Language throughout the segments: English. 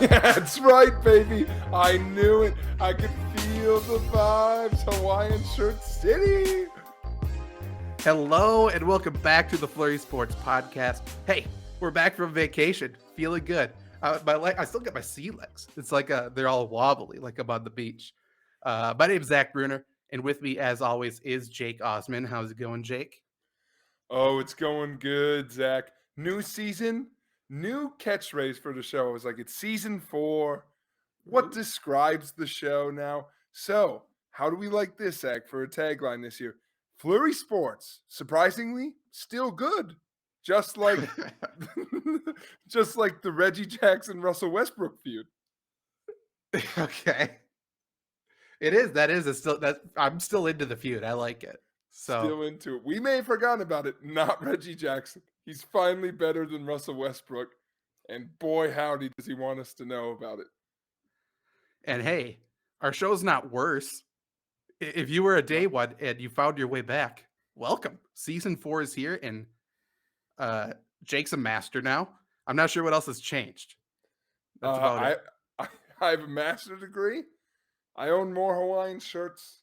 That's right, baby. I knew it. I could feel the vibes. Hawaiian Shirt City. Hello and welcome back to the FlurrySports Podcast. Hey, we're back from vacation. Feeling good. I still got my sea legs. It's like they're all wobbly, like I'm on the beach. My name's Zach Bruner, and with me, as always, is Jake Osman. How's it going, Jake? Oh, it's going good, Zach. New season, new catchphrase for the show. I was like, it's season 4. What describes the show now? So, how do we like this, Zach, for a tagline this year? Flurry Sports, surprisingly, still good. Just like the Reggie Jackson Russell Westbrook feud. Okay. It's still that I'm still into the feud. I like it. So still into it. We may have forgotten about it. Not Reggie Jackson. He's finally better than Russell Westbrook. And boy, howdy, does he want us to know about it. And hey, our show's not worse. If you were a day one and you found your way back, welcome. Season 4 is here, and Jake's a master now. I'm not sure what else has changed. That's about it. I have a master's degree. I own more Hawaiian shirts.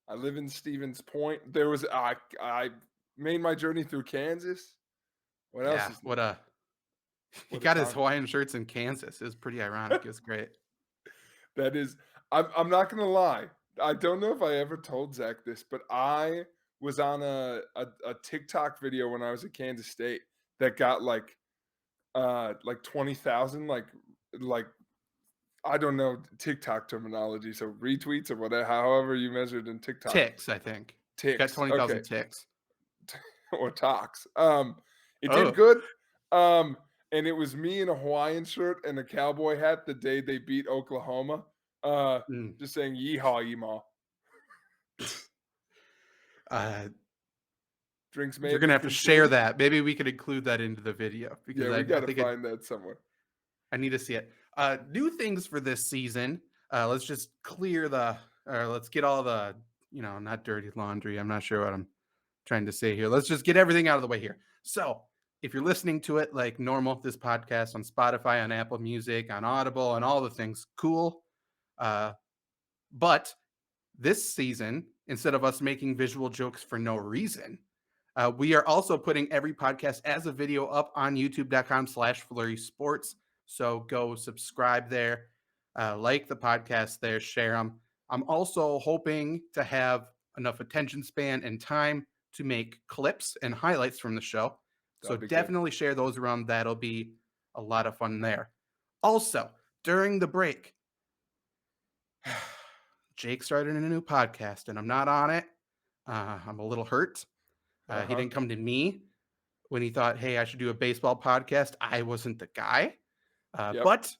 I live in Stevens Point. I made my journey through Kansas. What else? He got his Hawaiian shirts in Kansas. It was pretty ironic. It was great. That is, I'm not gonna lie. I don't know if I ever told Zach this, but I was on a TikTok video when I was at Kansas State that got like 20,000 like I don't know TikTok terminology, so retweets or whatever, however you measured in TikTok. Ticks, I think. Ticks. Got 20,000 ticks. Or talks. It did good. And it was me in a Hawaiian shirt and a cowboy hat the day they beat Oklahoma. Just saying yeehaw, yeehaw. Drinks made. You're gonna have to share that. Maybe we could include that into the video because we gotta find that somewhere. I need to see it. New things for this season. Let's just let's get all the, not dirty laundry. I'm not sure what I'm trying to say here. Let's just get everything out of the way here. So if you're listening to it like normal, this podcast on Spotify, on Apple Music, on Audible, and all the things, cool. But this season, instead of us making visual jokes for no reason, we are also putting every podcast as a video up on youtube.com/FlurrySports. So go subscribe there, like the podcast there, share them. I'm also hoping to have enough attention span and time to make clips and highlights from the show. So definitely share those around. That'll be a lot of fun there. Also, during the break, Jake started a new podcast, and I'm not on it. I'm a little hurt. He didn't come to me when he thought, hey, I should do a baseball podcast. I wasn't the guy. But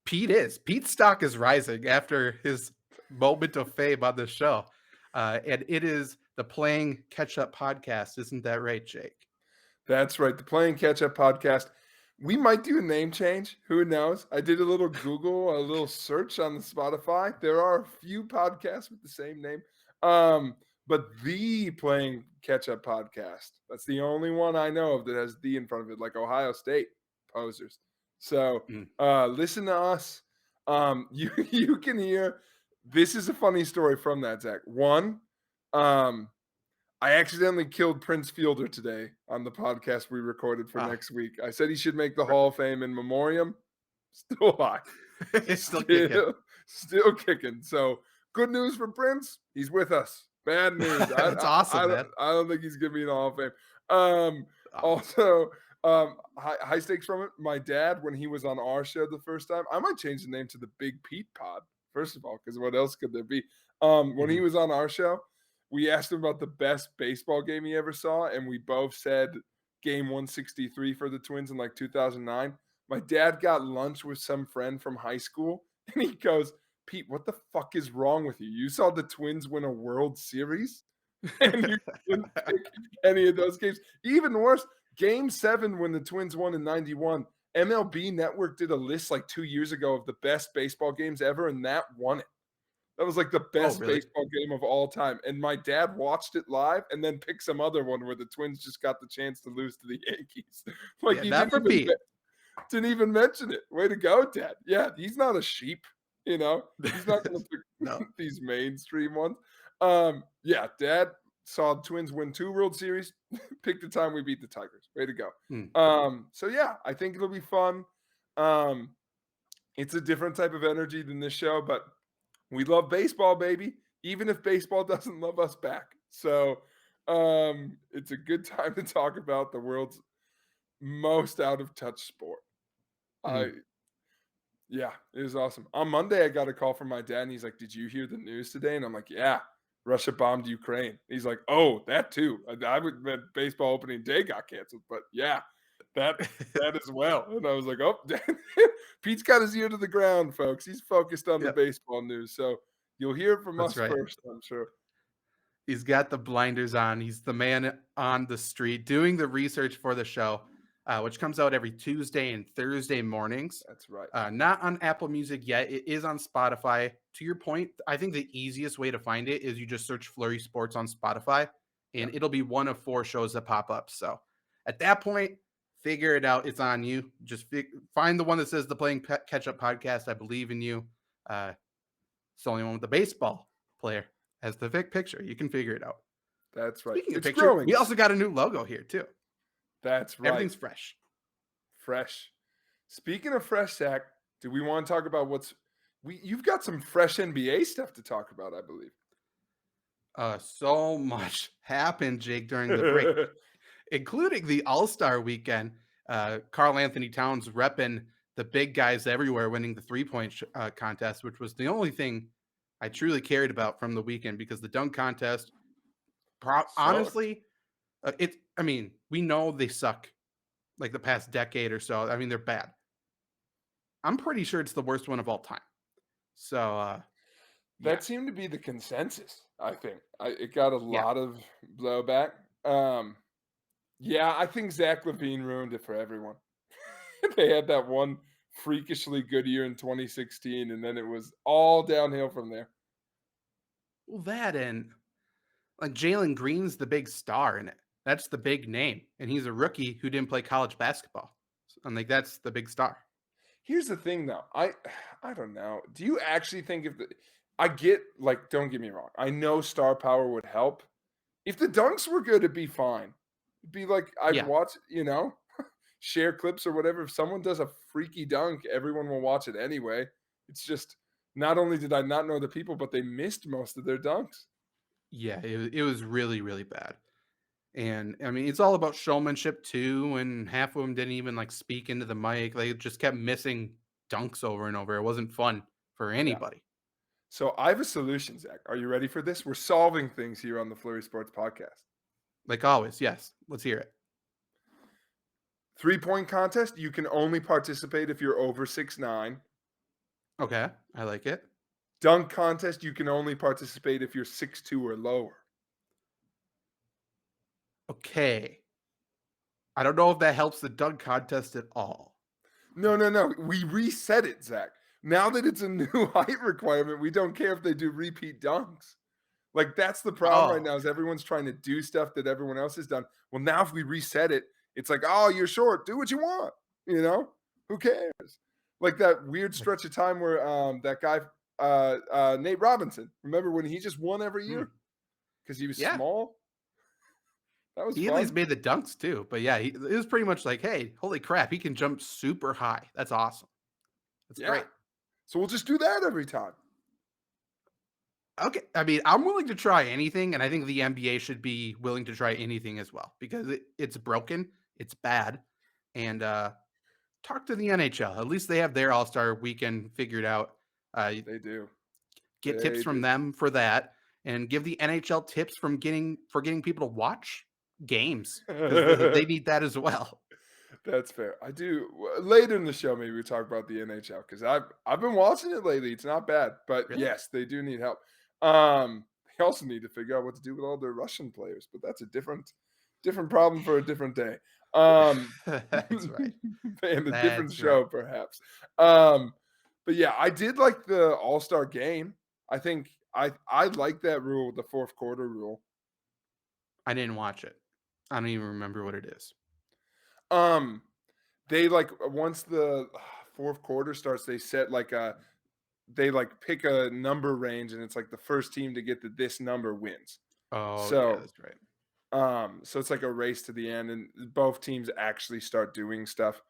Pete is. Pete's stock is rising after his moment of fame on the show. And it is the Playing Catch-Up Podcast. Isn't that right, Jake? That's right. The Playing Catch-Up Podcast. We might do a name change. Who knows? I did a little Google, a little search on the Spotify. There are a few podcasts with the same name. But the Playing Catch-Up Podcast. That's the only one I know of that has the in front of it, like Ohio State posers. So listen to us. You can hear. This is a funny story from that, Zach. One, I accidentally killed Prince Fielder today on the podcast we recorded for next week. I said he should make the Hall of Fame in memoriam. Still alive. Still kicking. So good news for Prince. He's with us. Bad news. That's awesome, man. I don't think he's going to be in the Hall of Fame. Also, high stakes from it. My dad, when he was on our show the first time, I might change the name to the Big Pete Pod, first of all, because what else could there be? When he was on our show, we asked him about the best baseball game he ever saw, and we both said game 163 for the Twins in like 2009. My dad got lunch with some friend from high school, and he goes, Pete, what the fuck is wrong with you? You saw the Twins win a World Series, and you didn't pick any of those games. Even worse, Game 7 when the Twins won in 91, MLB Network did a list like 2 years ago of the best baseball games ever, and that won it. That was like the best baseball game of all time. And my dad watched it live and then picked some other one where the Twins just got the chance to lose to the Yankees. Like, yeah, that for Pete. Didn't even mention it. Way to go, Dad. Yeah, he's not a sheep, He's not gonna pick No. these mainstream ones. Yeah, Dad saw Twins win 2 World Series, picked the time we beat the Tigers. Way to go. Hmm. So yeah, I think it'll be fun. Um, it's a different type of energy than this show, but we love baseball, baby, even if baseball doesn't love us back. So it's a good time to talk about the world's most out of touch sport. Hmm. I Yeah, it was awesome. On Monday, I got a call from my dad, and he's like, "Did you hear the news today?" And I'm like, "Yeah, Russia bombed Ukraine." He's like, "Oh, that too." I would meant baseball opening day got canceled, but yeah, that as well. And I was like, "Oh, Pete's got his ear to the ground, folks. He's focused on the Yep, baseball news, so you'll hear it from that's us right. first, I'm sure." He's got the blinders on. He's the man on the street doing the research for the show, which comes out every Tuesday and Thursday mornings. That's right. Not on Apple Music yet. It is on Spotify. To your point, I think the easiest way to find it is you just search Flurry Sports on Spotify, Yeah, and it'll be one of 4 shows that pop up. So at that point, figure it out. It's on you. Just find the one that says the Playing Catch Up Podcast. I believe in you. Uh, it's the only one with the baseball player as the picture. You can figure it out. that's right. Speaking of It's picture, growing. we also got a new logo here too. That's right. Everything's fresh. Fresh. Speaking of fresh, Zach, do we want to talk about you've got some fresh NBA stuff to talk about, I believe. So much happened, Jake, during the break, including the All-Star weekend. Karl Anthony Towns repping the big guys everywhere, winning the 3-point contest, which was the only thing I truly cared about from the weekend because the dunk contest, honestly, I mean, we know they suck like the past decade or so. I mean, they're bad. I'm pretty sure it's the worst one of all time. So, yeah. That seemed to be the consensus, I think. It got a Yeah. lot of blowback. Yeah, I think Zach LaVine ruined it for everyone. They had that one freakishly good year in 2016, and then it was all downhill from there. Well, that and like Jalen Green's the big star in it. That's the big name. And he's a rookie who didn't play college basketball. And like that's the big star. Here's the thing, though. I don't know. Do you actually think I get, like, don't get me wrong. I know star power would help. If the dunks were good, it'd be fine. It'd be like I'd Yeah. watch, share clips or whatever. If someone does a freaky dunk, everyone will watch it anyway. It's just not only did I not know the people, but they missed most of their dunks. Yeah. It was really, really bad. And I mean, it's all about showmanship too. And half of them didn't even like speak into the mic. They just kept missing dunks over and over. It wasn't fun for Yeah. anybody. So I have a solution, Zach. Are you ready for this? We're solving things here on the Flurry Sports Podcast. Like always. Yes. Let's hear it. 3-point contest. You can only participate if you're over 6'9". Okay. I like it. Dunk contest. You can only participate if you're 6'2" or lower. Okay. I don't know if that helps the dunk contest at all. No. We reset it, Zach. Now that it's a new height requirement, we don't care if they do repeat dunks. Like, that's the problem right now is everyone's trying to do stuff that everyone else has done. Well, now if we reset it, it's like, oh, you're short. Do what you want. Who cares? Like that weird stretch of time where that guy, Nate Robinson, remember when he just won every year because he was small? That was He fun. at least made the dunks too. But yeah, it was pretty much like, hey, holy crap, he can jump super high. That's awesome. That's great. So we'll just do that every time. Okay. I mean, I'm willing to try anything, and I think the NBA should be willing to try anything as well because it's broken, it's bad, and talk to the NHL. At least they have their All-Star weekend figured out. They do. Get tips from them for that, and give the NHL tips from getting people to watch games because they need that as well. That's fair. I do. Later in the show, maybe we talk about the NHL because I've been watching it lately. It's not bad, but Really? yes, they do need help. They also need to figure out what to do with all their Russian players, but that's a different problem for a different day. That's right. And a different That's show, right. perhaps. But yeah, I did like the All-Star game. I think I like that rule, the fourth quarter rule. I didn't watch it. I don't even remember what it is. they like once the fourth quarter starts, they set like they like pick a number range, and it's like the first team to get to this number wins. Oh, yeah, So that's right. so it's like a race to the end, and both teams actually start doing stuff,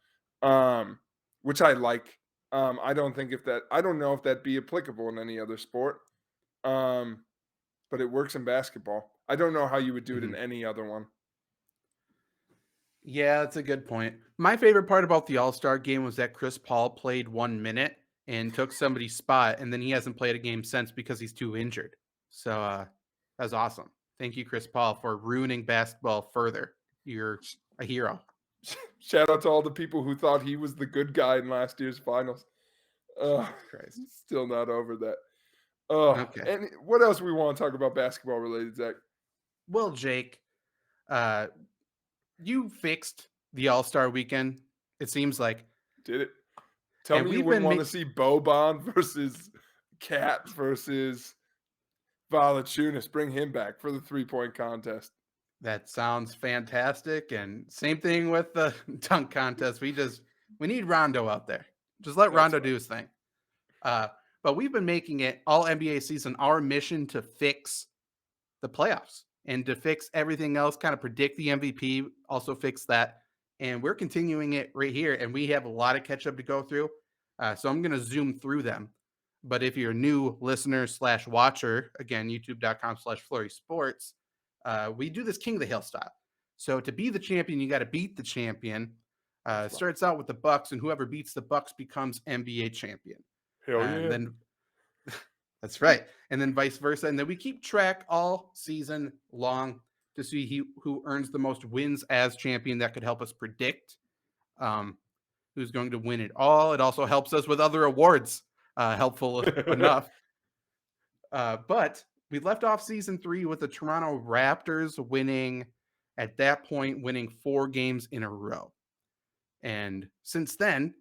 um, which I like. I don't think I don't know if that'd be applicable in any other sport, um, but it works in basketball. I don't know how you would do it in Mhm. any other one. Yeah, that's a good point. My favorite part about the All-Star game was that Chris Paul played 1 minute and took somebody's spot, and then he hasn't played a game since because he's too injured. So, that was awesome. Thank you, Chris Paul, for ruining basketball further. You're a hero. Shout out to all the people who thought he was the good guy in last year's finals. Uh, Jesus Christ. still not over that. Oh, Okay. and what else we want to talk about basketball related, Zach? Well, Jake, uh, you fixed the All-Star weekend, it seems like, Did it? Tell and me you we've wouldn't been want to see Boban versus Cat versus Valanciunas. Bring him back for the 3-point contest. That sounds fantastic. And same thing with the dunk contest. We need Rondo out there. Just let That's Rondo right. do his thing. But we've been making it all NBA season our mission to fix the playoffs and to fix everything else, kind of predict the MVP, also fix that. And we're continuing it right here. And we have a lot of catch up to go through. So I'm going to zoom through them. But if you're a new listener / watcher, again, youtube.com/FlurrySports, we do this King of the Hill style. So to be the champion, you got to beat the champion. That's right. Starts out with the Bucks, and whoever beats the Bucks becomes NBA champion. Hell And yeah. then that's right. And then vice versa. And then we keep track all season long to see who earns the most wins as champion. That could help us predict who's going to win it all. It also helps us with other awards, helpful enough. But we left off season 3 with the Toronto Raptors winning, at that point, winning 4 games in a row. And since then,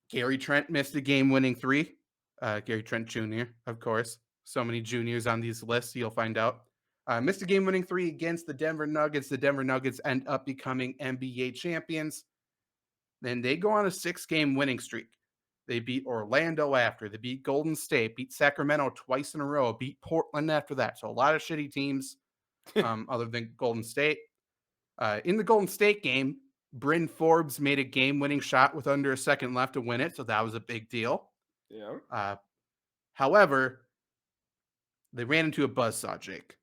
Gary Trent missed a game-winning 3. Gary Trent Jr., of course. So many juniors on these lists, you'll find out. Missed a game-winning 3 against the Denver Nuggets. The Denver Nuggets end up becoming NBA champions. Then they go on a 6-game winning streak. They beat Orlando after. They beat Golden State, beat Sacramento twice in a row, beat Portland after that. So a lot of shitty teams other than Golden State. In the Golden State game, Bryn Forbes made a game-winning shot with under a second left to win it, so that was a big deal. Yeah. However, they ran into a buzzsaw, Jake.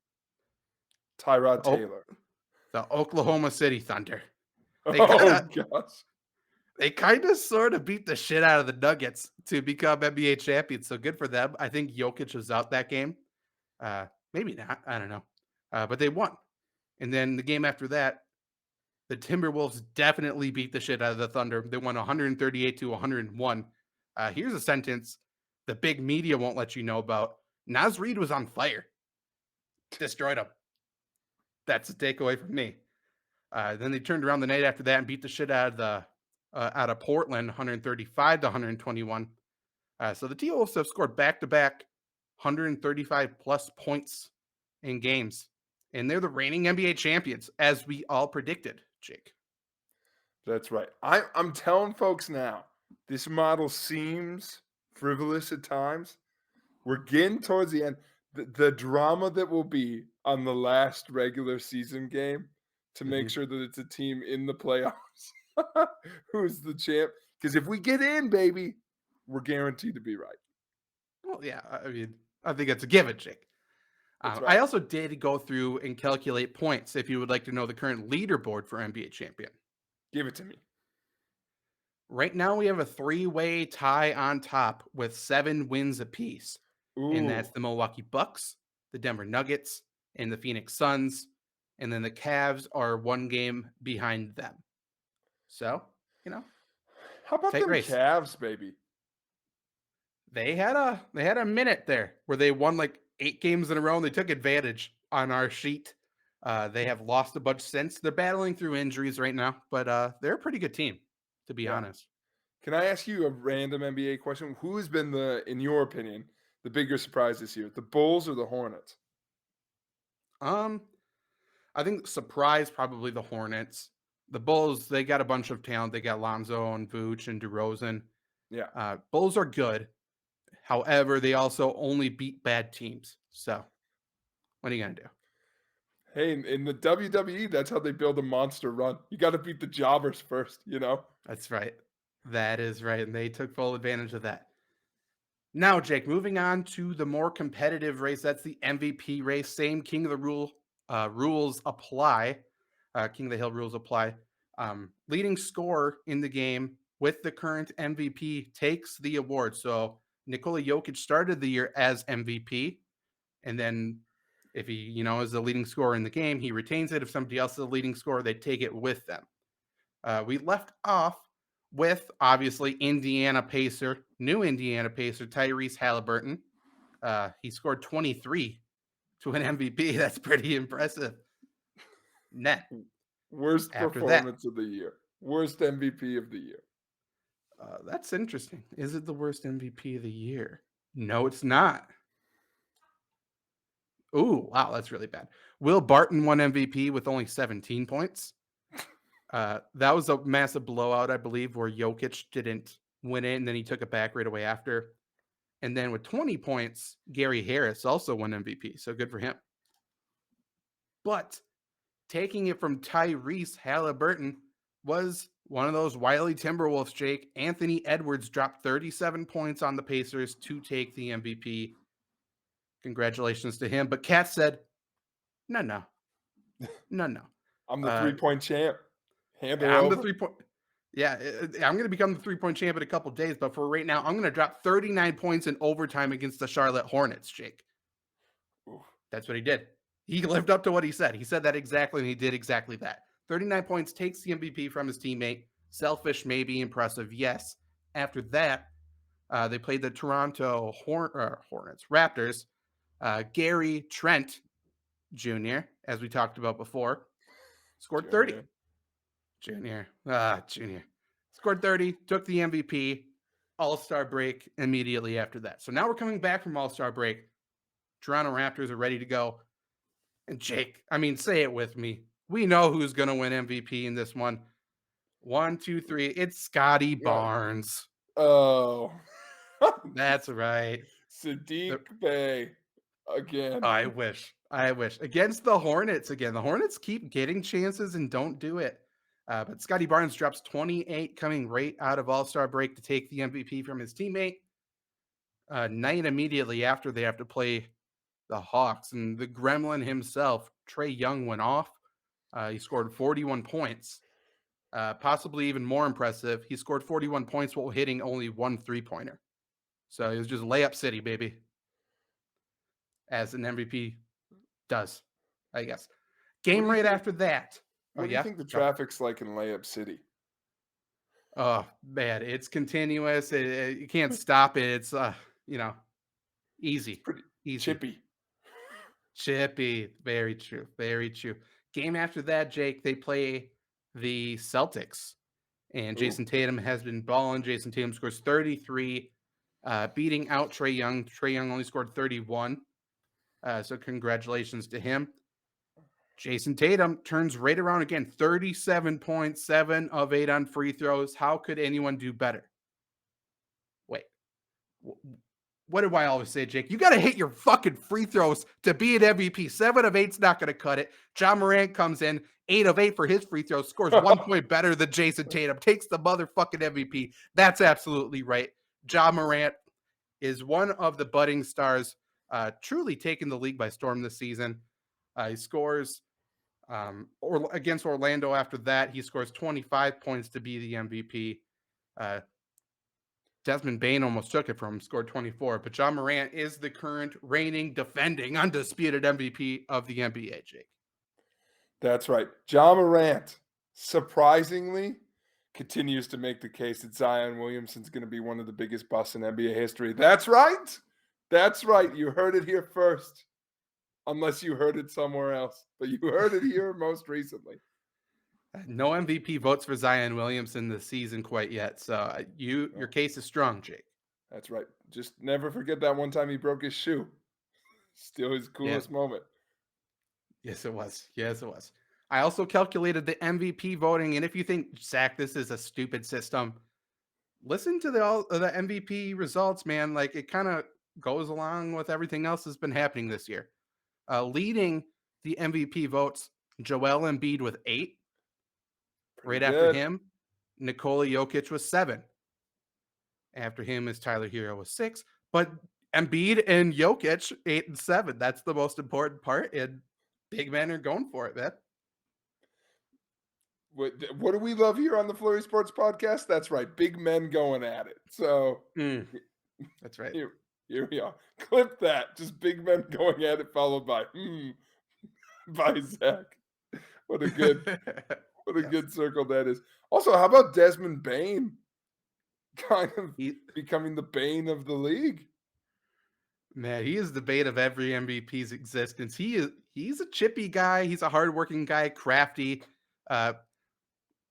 Tyrod Taylor. The Oklahoma City Thunder. Gosh. They kind of sort of beat the shit out of the Nuggets to become NBA champions, so good for them. I think Jokic was out that game. Maybe not. I don't know. But they won. And then the game after that, the Timberwolves definitely beat the shit out of the Thunder. They won 138-101. Here's a sentence the big media won't let you know about. Naz Reid was on fire. Destroyed him. That's a takeaway from me. Then they turned around the night after that and beat the shit out of Portland, 135-121. So the T-Wolves have scored back-to-back 135-plus points in games. And they're the reigning NBA champions, as we all predicted, Jake. That's right. I'm telling folks now, this model seems frivolous at times. We're getting towards the end. The drama that will be on the last regular season game to make sure that it's a team in the playoffs who's the champ. Because if we get in, baby, we're guaranteed to be right. Well, yeah, I mean, I think it's a given, Jake. That's I right. also did go through and calculate points if you would like to know the current leaderboard for NBA champion. Give it to me. Right now, we have a 3-way tie on top with 7 wins apiece. And that's Ooh. the Milwaukee Bucks, the Denver Nuggets, and the Phoenix Suns. And then the Cavs are 1 game behind them. So, How about tight them race. Cavs, baby? They had a minute there where they won like 8 games in a row and they took advantage on our sheet. They have lost a bunch since. They're battling through injuries right now, but they're a pretty good team, to be honest. Can I ask you a random NBA question? Who has been in your opinion, the bigger surprise this year? The Bulls or the Hornets? I think surprise probably the Hornets, The Bulls, they got a bunch of talent. They got Lonzo and Vooch and DeRozan. Yeah. Bulls are good. However, they also only beat bad teams. So what are you going to do? Hey, in the WWE, that's how they build a monster run. You got to beat the jobbers first, you know? That's right. That is right. And they took full advantage of that. Now, Jake, moving on to the more competitive race. That's the MVP race. Same King of the rules apply. King of the Hill rules apply. Leading scorer in the game with the current MVP takes the award. So Nikola Jokic started the year as MVP. And then if he, is the leading scorer in the game, he retains it. If somebody else is the leading scorer, they take it with them. We left off with, obviously, new Indiana Pacer, Tyrese Halliburton. He scored 23 to win MVP. That's pretty impressive. Net. Worst After performance of the year. Worst MVP of the year. That's interesting. Is it the worst MVP of the year? No, it's not. Ooh, wow, that's really bad. Will Barton won MVP with only 17 points. That was a massive blowout, I believe, where Jokic didn't win it, and then he took it back right away after. And then with 20 points, Gary Harris also won MVP, so good for him. But taking it from Tyrese Halliburton was one of those wily Timberwolves, Jake. Anthony Edwards dropped 37 points on the Pacers to take the MVP. Congratulations to him. But Kat said, no. I'm the 3-point champ. Hand her I'm over. the 3-point. Yeah, I'm going to become the 3-point champ in a couple days. But for right now, I'm going to drop 39 points in overtime against the Charlotte Hornets, Jake. Oof. That's what he did. He lived up to what he said. He said that exactly, and he did exactly that. 39 points, takes the MVP from his teammate. Selfish, maybe impressive, yes. After that, they played the Toronto Hornets, Raptors. Gary Trent Jr., as we talked about before, scored 30. Junior. Scored 30, took the MVP, All-Star break immediately after that. So now we're coming back from All-Star break. Toronto Raptors are ready to go. And Jake, say it with me. We know who's going to win MVP in this one. 1, 2, 3. It's Scotty Barnes. Oh. That's right. Sadiq Bey again. I wish. Against the Hornets again. The Hornets keep getting chances and don't do it. But Scotty Barnes drops 28 coming right out of All-Star break to take the MVP from his teammate. Night immediately after, they have to play the Hawks, and the gremlin himself, Trae Young, went off. He scored 41 points. Possibly even more impressive, he scored 41 points while hitting only one 3-pointer. So it was just layup city, baby. As an MVP does, I guess. Game right after that. What do you think the traffic's like in layup city? Oh, man, it's continuous. You can't stop it. It's, easy. It's pretty easy. Chippy. Very true. Game after that, Jake, they play the Celtics. And Jason Tatum has been balling. Jason Tatum scores 33, beating out Trae Young. Trae Young only scored 31. So congratulations to him. Jason Tatum turns right around again, 37 points, 7 of 8 on free throws. How could anyone do better? Wait, what do I always say, Jake? You got to hit your fucking free throws to be an MVP. 7 of 8's not going to cut it. John Morant comes in, 8 of 8 for his free throws, scores 1 point better than Jason Tatum, takes the motherfucking MVP. That's absolutely right. John Morant is one of the budding stars, truly taking the league by storm this season. He scores against Orlando after that. He scores 25 points to be the MVP. Desmond Bane almost took it from him, scored 24. But John Morant is the current reigning, defending, undisputed MVP of the NBA, Jake. That's right. John Morant, surprisingly, continues to make the case that Zion Williamson's going to be one of the biggest busts in NBA history. That's right. You heard it here first. Unless you heard it somewhere else. But you heard it here most recently. No MVP votes for Zion Williamson this season quite yet. So your case is strong, Jake. That's right. Just never forget that one time he broke his shoe. Still his coolest moment. Yes, it was. I also calculated the MVP voting, and if you think, Zach, this is a stupid system, listen to all of the MVP results, man. Like, it kind of goes along with everything else that's been happening this year. Leading the MVP votes, Joel Embiid with 8. Pretty Right after good. him, Nikola Jokic was 7. After him is Tyler Hero with 6. But Embiid and Jokic 8 and 7. That's the most important part, and big men are going for it, man. What do we love here on the FlurrySports Podcast? That's right, big men going at it. So That's right. here we are. Clip that. Just big men going at it, followed by by Zach. What a good Yes. good circle that is. Also, how about Desmond Bane? Kind of becoming the bane of the league. Man, he is the bane of every MVP's existence. He's a chippy guy. He's a hardworking guy, crafty.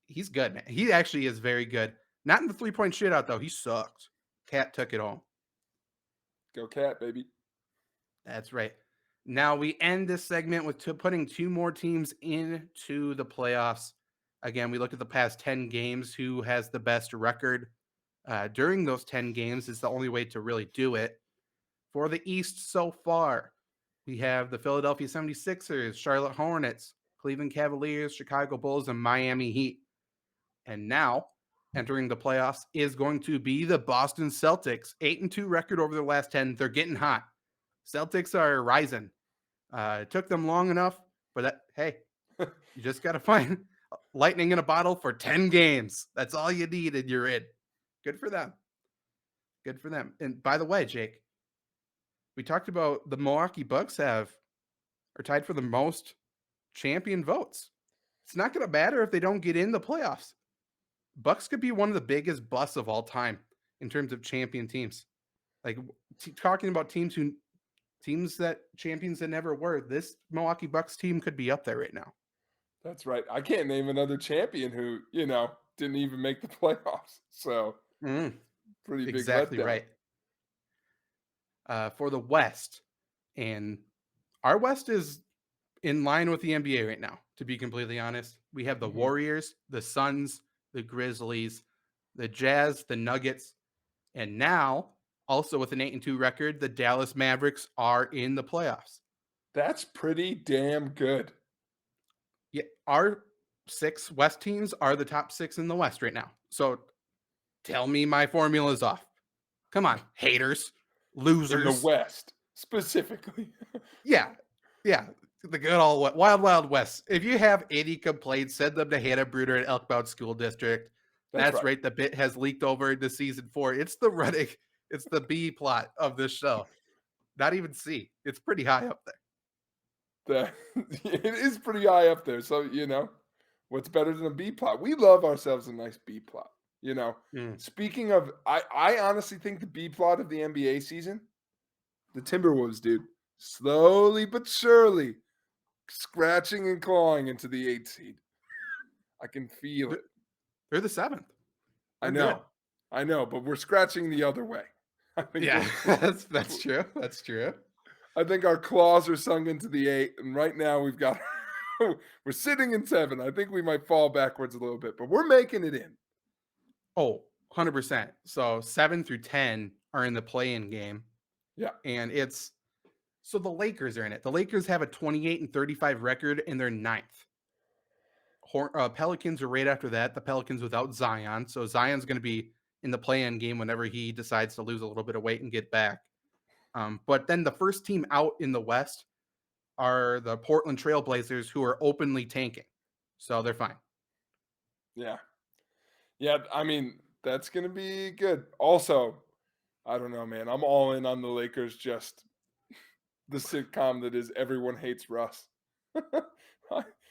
He's good, man. He actually is very good. Not in the 3-point shootout, though. He sucked. Cat took it home. Go Cat, baby. That's right. Now we end this segment with putting 2 more teams into the playoffs. Again, we look at the past 10 games. Who has the best record during those 10 games is the only way to really do it. For the East so far, we have the Philadelphia 76ers, Charlotte Hornets, Cleveland Cavaliers, Chicago Bulls, and Miami Heat. And now, entering the playoffs is going to be the Boston Celtics. 8-2 record over the last 10. They're getting hot. Celtics are rising. It took them long enough, but hey, you just got to find lightning in a bottle for 10 games. That's all you need, and you're in. Good for them. Good for them. And by the way, Jake, we talked about the Milwaukee Bucks are tied for the most champion votes. It's not going to matter if they don't get in the playoffs. Bucks could be one of the biggest busts of all time in terms of champion teams. Like, talking about champions that never were. This Milwaukee Bucks team could be up there right now. That's right. I can't name another champion who, didn't even make the playoffs. So pretty big exactly letdown. Right. For the West, and our West is in line with the NBA right now, to be completely honest. We have the Warriors, the Suns, the Grizzlies, the Jazz, the Nuggets, and now, also with an 8-2 record, the Dallas Mavericks are in the playoffs. That's pretty damn good. Yeah, our 6 West teams are the top 6 in the West right now. So tell me my formula is off. Come on, haters, losers. In the West, specifically. Yeah. The good old Wild Wild West. If you have any complaints, send them to Hannah Bruder at Elkbound School District. That's right. The bit has leaked over into season 4. It's the running. It's the B plot of this show. Not even C. It's pretty high up there. It is pretty high up there. So, what's better than a B plot? We love ourselves a nice B plot. Speaking of, I honestly think the B plot of the NBA season, the Timberwolves, dude, slowly but surely scratching and clawing into the 8th seed. I can feel it. They're the 7th. I know, but we're scratching the other way. I think that's true. That's true. I think our claws are sunk into the 8, and right now we're sitting in 7. I think we might fall backwards a little bit, but we're making it in. Oh, 100%. So 7 through 10 are in the play-in game. Yeah. And so the Lakers are in it. The Lakers have a 28-35 record, and they're 9th. Pelicans are right after that. The Pelicans without Zion. So Zion's going to be in the play-in game whenever he decides to lose a little bit of weight and get back. But then the first team out in the West are the Portland Trail Blazers, who are openly tanking. So they're fine. Yeah. Yeah, I mean, that's going to be good. Also, I don't know, man. I'm all in on the Lakers, just the sitcom that is Everyone Hates Russ.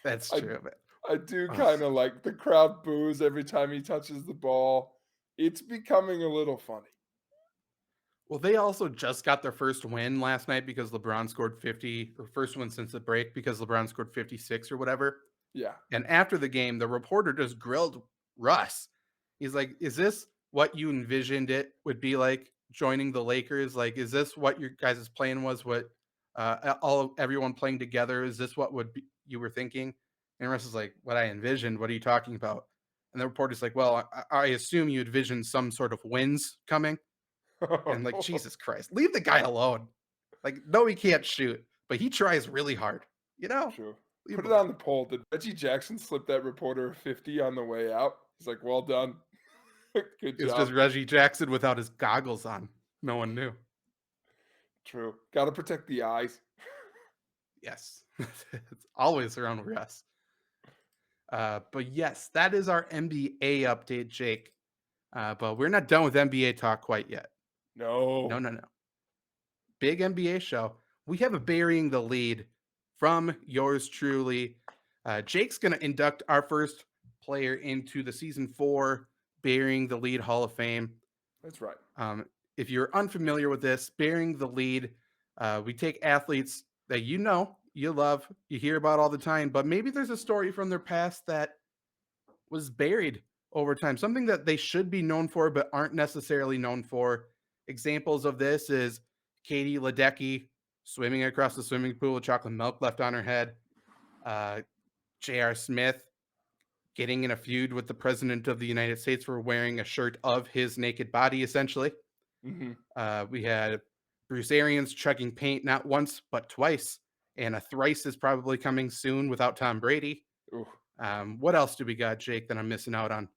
That's true. I do kind of like the crowd boos every time he touches the ball. It's becoming a little funny. Well, they also just got their first win last night because LeBron scored 50, or first win since the break because LeBron scored 56 or whatever. Yeah. And after the game, the reporter just grilled Russ. He's like, is this what you envisioned it would be like joining the Lakers? Like, is this what your guys' plan was? What everyone playing together? Is this what you were thinking? And Russ is like, what I envisioned, what are you talking about? And the reporter's like, well, I assume you envisioned some sort of winds coming. And like, Jesus Christ, leave the guy alone. Like, no, he can't shoot, but he tries really hard. You know? True. Leave Put him it on alone. the poll. Did Reggie Jackson slip that reporter a 50 on the way out? He's like, well done. Good It's job. just Reggie Jackson without his goggles on. No one knew. True. Got to protect the eyes. Yes. It's always around Russ. But yes, that is our NBA update, Jake. But we're not done with NBA talk quite yet. No. No. Big NBA show. We have a burying the lead from yours truly. Jake's going to induct our first player into the season 4 burying the lead Hall of Fame. That's right. If you're unfamiliar with this, burying the lead, we take athletes that you know, you love, you hear about all the time, but maybe there's a story from their past that was buried over time, something that they should be known for but aren't necessarily known for. Examples of this is Katie Ledecky swimming across the swimming pool with chocolate milk left on her head. J.R. Smith getting in a feud with the president of the United States for wearing a shirt of his naked body, essentially. Mm-hmm. We had Bruce Arians chugging paint not once, but twice. And a thrice is probably coming soon without Tom Brady. Ooh. What else do we got, Jake, that I'm missing out on?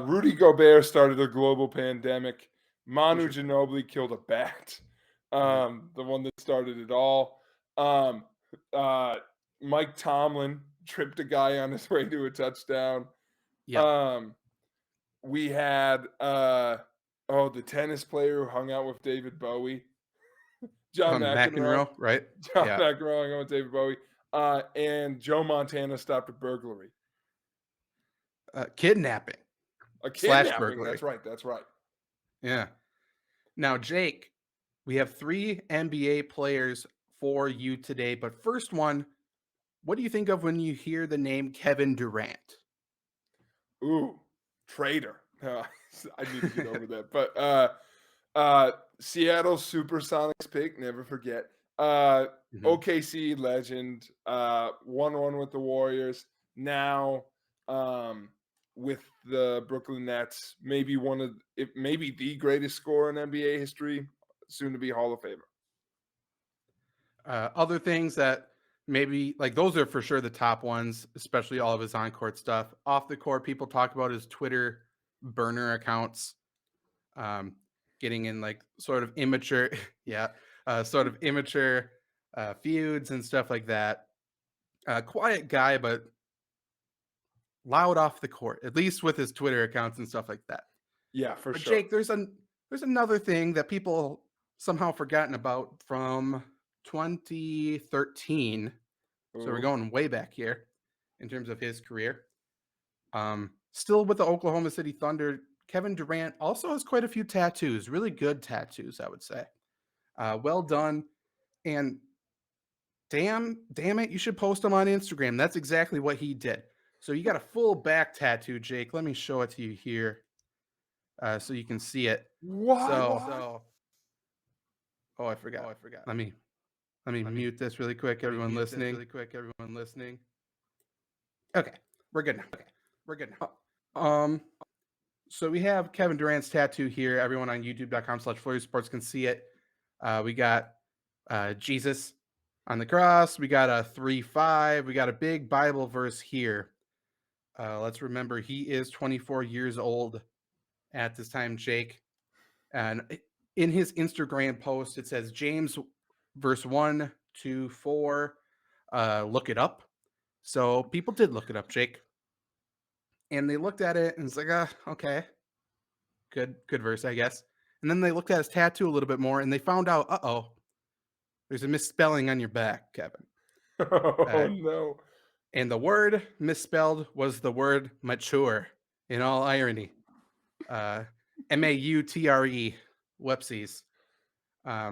Rudy Gobert started a global pandemic. Manu Interesting. Ginobili killed a bat. Mhm. The one that started it all. Mike Tomlin tripped a guy on his way to a touchdown. Yep. We had the tennis player who hung out with David Bowie. John McEnroe. right? John Yeah. McEnroe hung out with David Bowie. And Joe Montana stopped a burglary. Kidnapping. A Slash kidnapping. burglary. That's right. Yeah. Now, Jake, we have 3 NBA players for you today. But first one, what do you think of when you hear the name Kevin Durant? Ooh, traitor. I need to get over that. But Seattle Supersonics pick, never forget. Mhm. OKC legend, 1-1 with the Warriors. Now with the Brooklyn Nets, maybe maybe the greatest scorer in NBA history, soon to be Hall of Famer. Other things that maybe, like, those are for sure the top ones, especially all of his on-court stuff. Off the court, people talk about his Twitter burner accounts, getting in like sort of immature, feuds and stuff like that. Quiet guy, but loud off the court, at least with his Twitter accounts and stuff like that. Yeah, for But sure. Jake, there's another thing that people somehow forgotten about from 2013. So we're going way back here in terms of his career. Still with the Oklahoma City Thunder, Kevin Durant also has quite a few tattoos, really good tattoos, I would say. Well done. And damn it, you should post them on Instagram. That's exactly what he did. So you got a full back tattoo, Jake. Let me show it to you here so you can see it. What? Oh, I forgot. Let me mute this really quick. Everyone listening. Okay, we're good now. So we have Kevin Durant's tattoo here. Everyone on youtube.com/FlurrySports can see it. We got Jesus on the cross. We got a 3-5. We got a big Bible verse here. Let's remember he is 24 years old at this time, Jake. And in his Instagram post, it says James verse 1-4. Look it up. So people did look it up, Jake. And they looked at it and it's like, okay. Good verse, I guess. And then they looked at his tattoo a little bit more and they found out, there's a misspelling on your back, Kevin. Oh, no. And the word misspelled was the word mature, in all irony. MAUTRE. Whoopsies.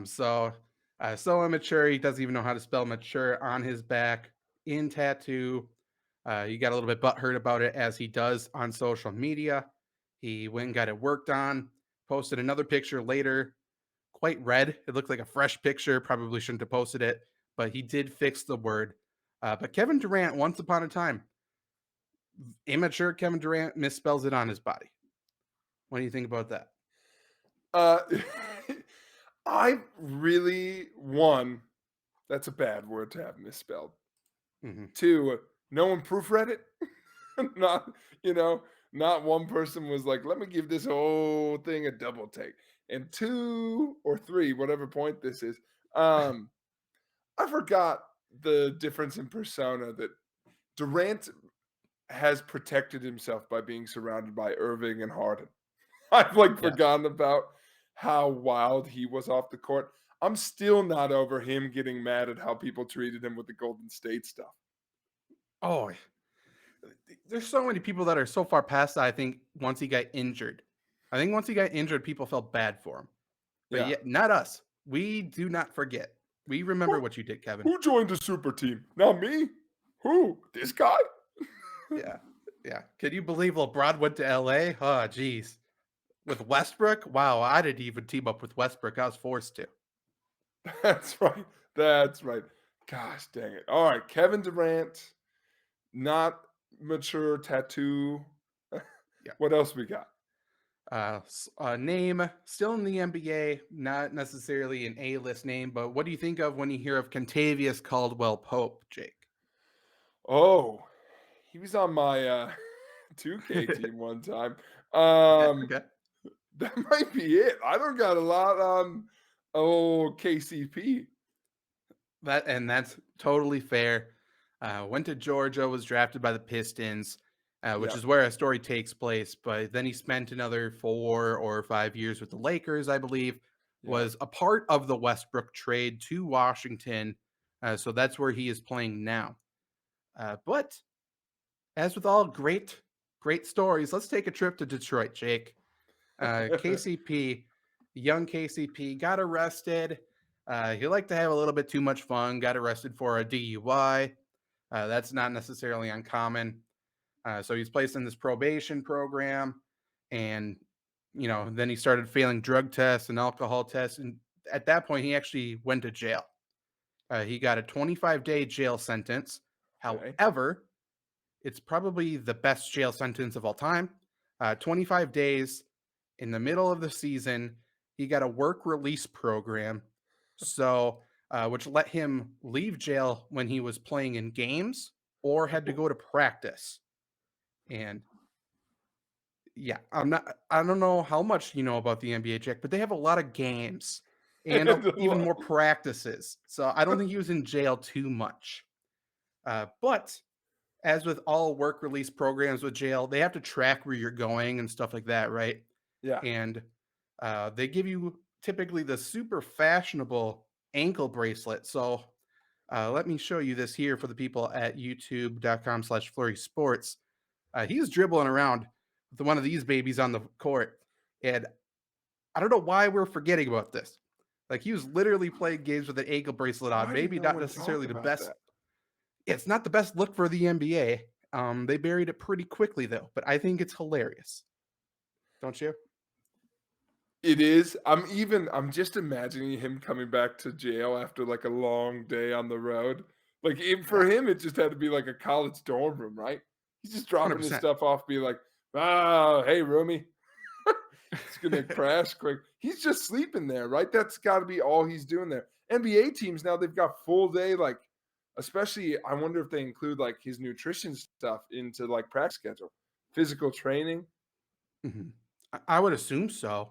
So immature, he doesn't even know how to spell mature on his back in tattoo. He got a little bit butthurt about it, as he does on social media. He went and got it worked on, posted another picture later, quite red. It looked like a fresh picture, probably shouldn't have posted it, but he did fix the word. But Kevin Durant, once upon a time, immature Kevin Durant misspells it on his body. What do you think about that? Uh, I really, one, that's a bad word to have misspelled. Mm-hmm. Two, no one proofread it. Not, not one person was like, let me give this whole thing a double take. And two or three, whatever point this is, I forgot the difference in persona that Durant has protected himself by being surrounded by Irving and Harden. I've Yeah. forgotten about how wild he was off the court. I'm still not over him getting mad at how people treated him with the Golden State stuff. Oh, there's so many people that are so far past that. I think once he got injured, people felt bad for him. But Yeah. yeah, not us. We do not forget. We remember what you did, Kevin. Who joined the super team? Not me. Who? This guy? Yeah. Yeah. Can you believe LeBron went to LA? Oh, geez. With Westbrook? Wow, I didn't even team up with Westbrook. I was forced to. That's right. That's right. Gosh dang it. All right. Kevin Durant, not mature tattoo. Yeah. What else we got? Name still in the NBA, not necessarily an A-list name, but what do you think of when you hear of Contavious Caldwell-Pope, Jake? Oh, he was on my 2K team one time. Okay. That might be it. I don't got a lot on KCP. That's totally fair. Went to Georgia, was drafted by the Pistons, which Yeah. is where a story takes place. But then he spent another 4 or 5 years with the Lakers, I believe. Yeah. Was a part of the Westbrook trade to Washington, so that's where he is playing now. But as with all great stories, let's take a trip to Detroit, Jake. KCP, young KCP, got arrested. He liked to have a little bit too much fun. Got arrested for a DUI. That's not necessarily uncommon. So he's placed in this probation program, and then he started failing drug tests and alcohol tests. And at that point, he actually went to jail. He got a 25-day jail sentence. Okay. However, it's probably the best jail sentence of all time. 25 days in the middle of the season. He got a work release program, so which let him leave jail when he was playing in games or had to go to practice. And yeah, I don't know how much you know about the NBA, Jack, but they have a lot of games and even more practices. So I don't think he was in jail too much. But as with all work release programs with jail, they have to track where you're going and stuff like that, right? Yeah. And they give you typically the super fashionable ankle bracelet. So let me show you this here for the people at youtube.com/FlurrySports. He was dribbling around with one of these babies on the court. And I don't know why we're forgetting about this. Like, he was literally playing games with an ankle bracelet on. Maybe not necessarily the best. It's not the best look for the NBA. They buried it pretty quickly, though. But I think it's hilarious. Don't you? It is. I'm just imagining him coming back to jail after like a long day on the road. Like for him, it just had to be like a college dorm room, right? He's just dropping his 100%. stuff off, be like, "Oh, hey, roomie, it's gonna crash quick." He's just sleeping there, right? That's got to be all he's doing there. NBA teams now they've got full day, like especially. I wonder if they include like his nutrition stuff into like practice schedule, physical training. Mm-hmm. I would assume so.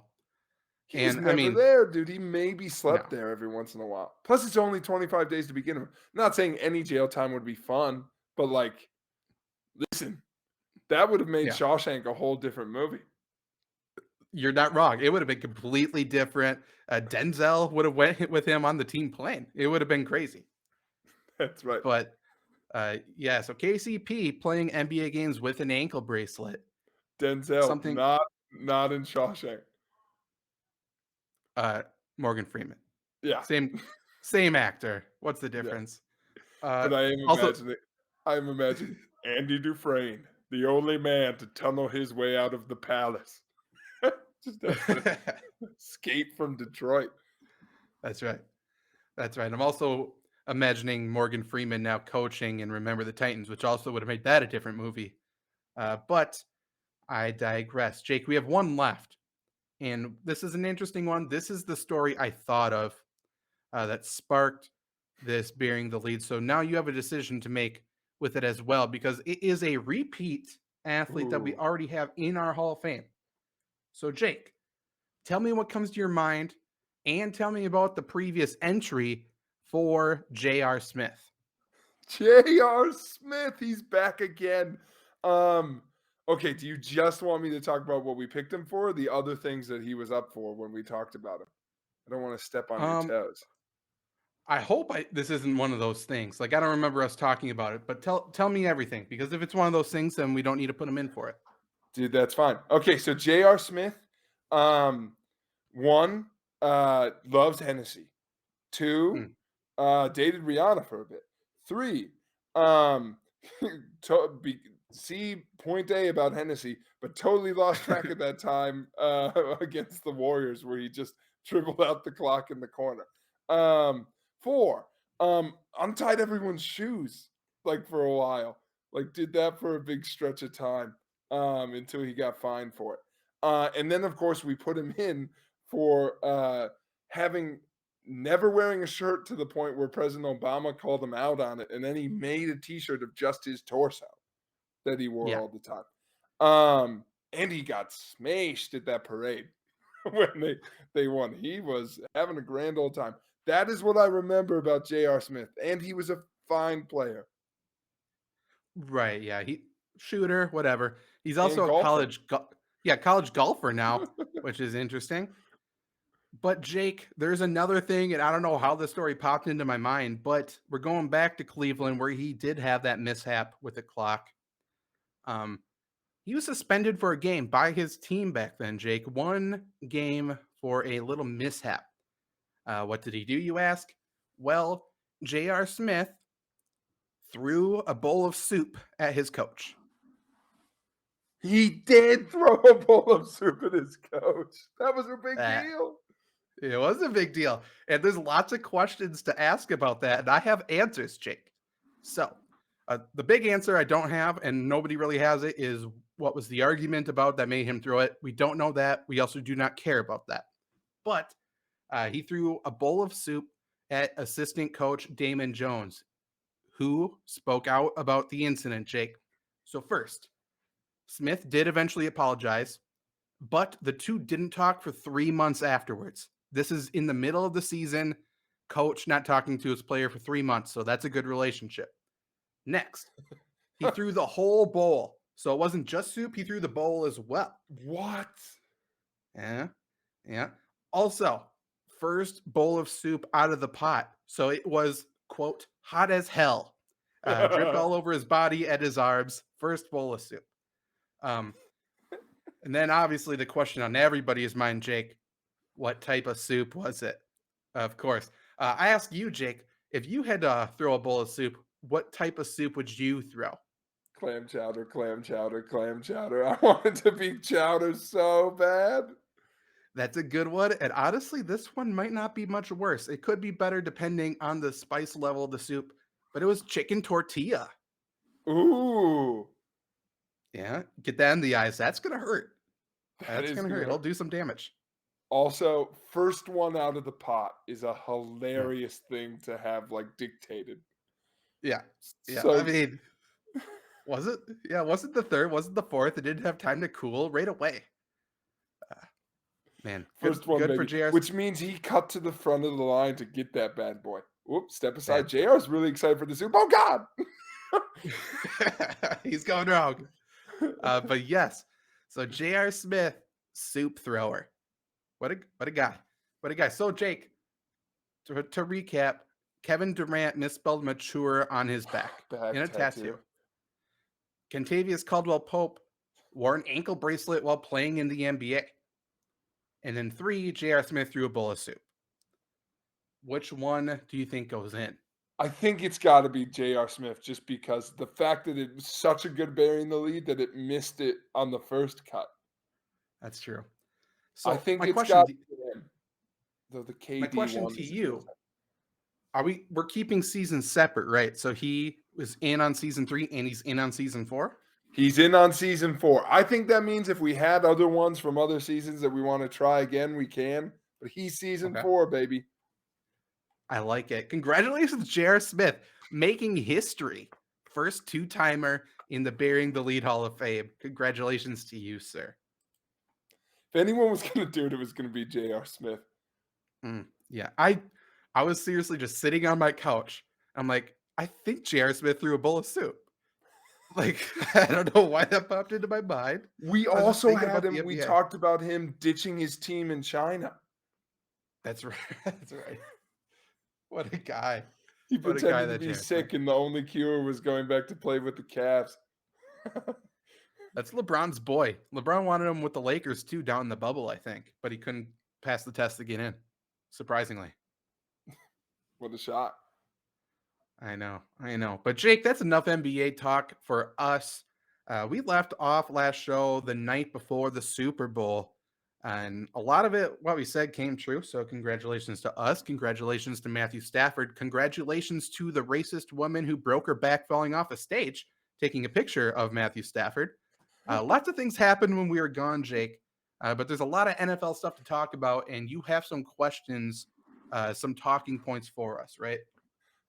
He's And never I mean, there, dude. He maybe slept no. there every once in a while. Plus, it's only 25 days to begin with. Not saying any jail time would be fun, but like, listen, that would have made Yeah, Shawshank a whole different movie. you're not wrong. It would have been completely different. Denzel would have went with him on the team plane. It would have been crazy. That's right. But yeah, so KCP playing NBA games with an ankle bracelet. Denzel, Something not in Shawshank. Morgan Freeman. Yeah. Same actor. What's the difference? Yeah. But I am imagining Andy Dufresne, the only man to tunnel his way out of the palace. Just has to escape from Detroit. That's right. I'm also imagining Morgan Freeman now coaching and Remember the Titans, which also would have made that a different movie. But I digress. Jake, we have one left. And this is an interesting one. This is the story I thought of that sparked this bearing the lead. So now you have a decision to make with it as well, because it is a repeat athlete that we already have in our Hall of Fame. So, Jake, tell me what comes to your mind and tell me about the previous entry for J.R. Smith. J.R. Smith, he's back again. Okay, do you just want me to talk about what we picked him for, or the other things that he was up for when we talked about him? I don't want to step on your toes. I hope this isn't one of those things. Like, I don't remember us talking about it, but tell me everything, because if it's one of those things, then we don't need to put him in for it. Dude, that's fine. Okay, so J.R. Smith, one, loves Hennessy. Two, dated Rihanna for a bit. Three, see point A about Hennessy, but totally lost track at that time against the Warriors, where he just dribbled out the clock in the corner. Four, untied everyone's shoes like for a while. Like, did that for a big stretch of time until he got fined for it. And then, of course, we put him in for never wearing a shirt to the point where President Obama called him out on it, and then he made a T-shirt of just his torso that he wore all the time. And he got smashed at that parade when they won. He was having a grand old time. That is what I remember about J.R. Smith, and he was a fine player. Right, yeah, shooter, whatever. He's also a college golfer now, which is interesting. But Jake, there's another thing, and I don't know how this story popped into my mind, but we're going back to Cleveland, where he did have that mishap with the clock. He was suspended for a game by his team back then, Jake. One game for a little mishap. What did he do, you ask? Well, J.R. Smith threw a bowl of soup at his coach. He did throw a bowl of soup at his coach. That was a big deal. It was a big deal. And there's lots of questions to ask about that. And I have answers, Jake. So the big answer I don't have, and nobody really has it, is what was the argument about that made him throw it? We don't know that. We also do not care about that. But he threw a bowl of soup at assistant coach Damon Jones, who spoke out about the incident, Jake. So first, Smith did eventually apologize, but the two didn't talk for 3 months afterwards. This is in the middle of the season, coach not talking to his player for 3 months, so that's a good relationship. Next, he threw the whole bowl. So it wasn't just soup, he threw the bowl as well. What? Yeah. Also, first bowl of soup out of the pot. So it was, quote, hot as hell. Dripped all over his body and his arms. First bowl of soup. And then obviously the question on everybody's mind, Jake, what type of soup was it? Of course. I ask you, Jake, if you had to throw a bowl of soup, what type of soup would you throw? Clam chowder, clam chowder, clam chowder. I wanted to be chowder so bad. That's a good one. And honestly, this one might not be much worse. It could be better depending on the spice level of the soup, but it was chicken tortilla. Ooh. Yeah, get that in the eyes. That's going to hurt. That's going to hurt. It'll do some damage. Also, first one out of the pot is a hilarious thing to have, like, dictated. Yeah. So, I mean, was it? Yeah, wasn't the third, wasn't the fourth. It didn't have time to cool right away. Man, first one, good baby. For JR. Which means he cut to the front of the line to get that bad boy. Whoops, step aside. JR's really excited for the soup. Oh, God! He's going wrong. But yes, so J.R. Smith, soup thrower. What a guy. What a guy. So, Jake, to recap, Kevin Durant misspelled mature on his back in a tattoo. Kentavious Caldwell-Pope wore an ankle bracelet while playing in the NBA. And then 3, J.R. Smith threw a bowl of soup. Which one do you think goes in? I think it's got to be J.R. Smith, just because the fact that it was such a good burying the lead that it missed it on the first cut. That's true. So I think it's got to be him. Though the KD my question to you, We're keeping seasons separate, right? So he was in on season 3 and he's in on season 4. He's in on season 4. I think that means if we had other ones from other seasons that we want to try again, we can. But he's season Okay. 4, baby. I like it. Congratulations, J.R. Smith, making history. First 2-timer in the Bearing the Lead Hall of Fame. Congratulations to you, sir. If anyone was going to do it, it was going to be J.R. Smith. Yeah, I was seriously just sitting on my couch. I'm like, I think J.R. Smith threw a bowl of soup. Like, I don't know why that popped into my mind. We I was just also thinking had about him. the We NBA. talked about him ditching his team in China. That's right. That's right. What a guy. He What a guy pretended to that be J.R. Smith. sick, and the only cure was going back to play with the Cavs. That's LeBron's boy. LeBron wanted him with the Lakers too, down in the bubble, I think, but he couldn't pass the test to get in. Surprisingly. What a shot. I know. But Jake, that's enough NBA talk for us. We left off last show the night before the Super Bowl, and a lot of it, what we said, came true. So congratulations to us. Congratulations to Matthew Stafford. Congratulations to the racist woman who broke her back falling off a stage, taking a picture of Matthew Stafford. Lots of things happened when we were gone, Jake, but there's a lot of NFL stuff to talk about, and you have some questions, some talking points for us, right?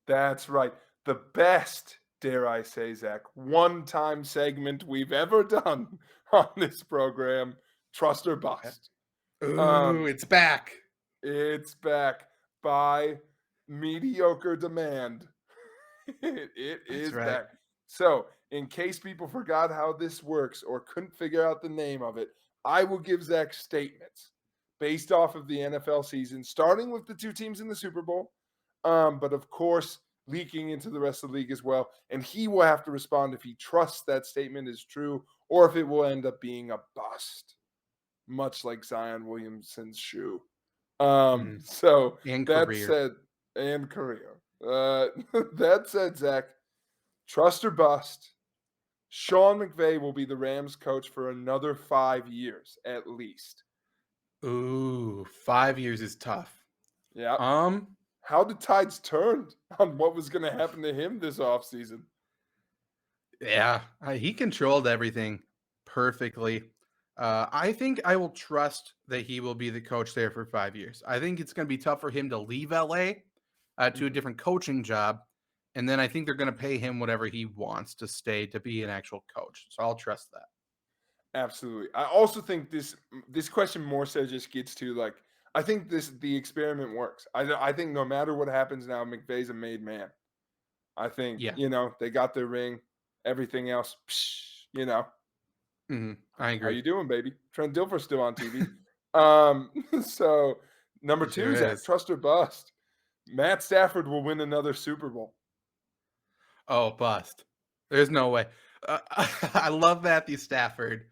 That's right. The best, dare I say, Zach, one-time segment we've ever done on this program, Trust or Bust. Ooh, it's back. It's back by mediocre demand. It is right. back. So, in case people forgot how this works or couldn't figure out the name of it, I will give Zach statements based off of the NFL season, starting with the 2 teams in the Super Bowl, but of course, leaking into the rest of the league as well. And he will have to respond if he trusts that statement is true or if it will end up being a bust, much like Zion Williamson's shoe. So And that career. said, and career. That said, Zach, trust or bust, Sean McVay will be the Rams coach for another 5 years at least. Ooh, 5 years is tough. Yeah. How the tides turned on what was going to happen to him this offseason. Yeah, he controlled everything perfectly. I think I will trust that he will be the coach there for 5 years. I think it's going to be tough for him to leave LA to a different coaching job. And then I think they're going to pay him whatever he wants to stay to be an actual coach. So I'll trust that. Absolutely. I also think this question more so just gets to like, I think the experiment works. I think no matter what happens now, McVay's a made man. I think, they got their ring, everything else, I agree. How you doing, baby? Trent Dilfer's still on TV. So number 2, Zach, trust or bust. Matt Stafford will win another Super Bowl. Oh, bust. There's no way. I love Matthew Stafford.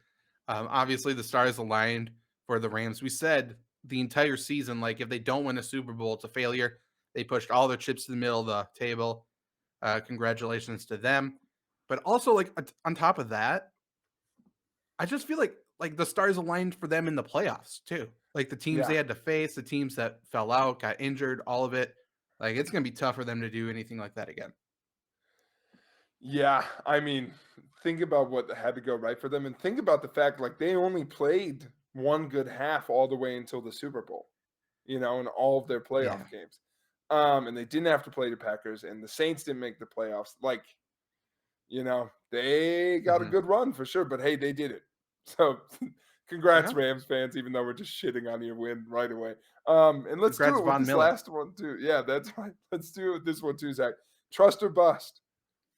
Obviously, the stars aligned for the Rams. We said the entire season, like, if they don't win a Super Bowl, it's a failure. They pushed all their chips to the middle of the table. Congratulations to them. But also, like, on top of that, I just feel like the stars aligned for them in the playoffs, too. Like, the teams they had to face, the teams that fell out, got injured, all of it. Like, it's going to be tough for them to do anything like that again. Yeah, I mean, think about what had to go right for them, and think about the fact like they only played one good half all the way until the Super Bowl, in all of their playoff games. And they didn't have to play the Packers, and the Saints didn't make the playoffs. Like, they got a good run for sure, but hey, they did it. So congrats, Rams fans, even though we're just shitting on your win right away. And let's do it with this last one too. Yeah, that's right. Let's do it with this one too, Zach. Trust or bust.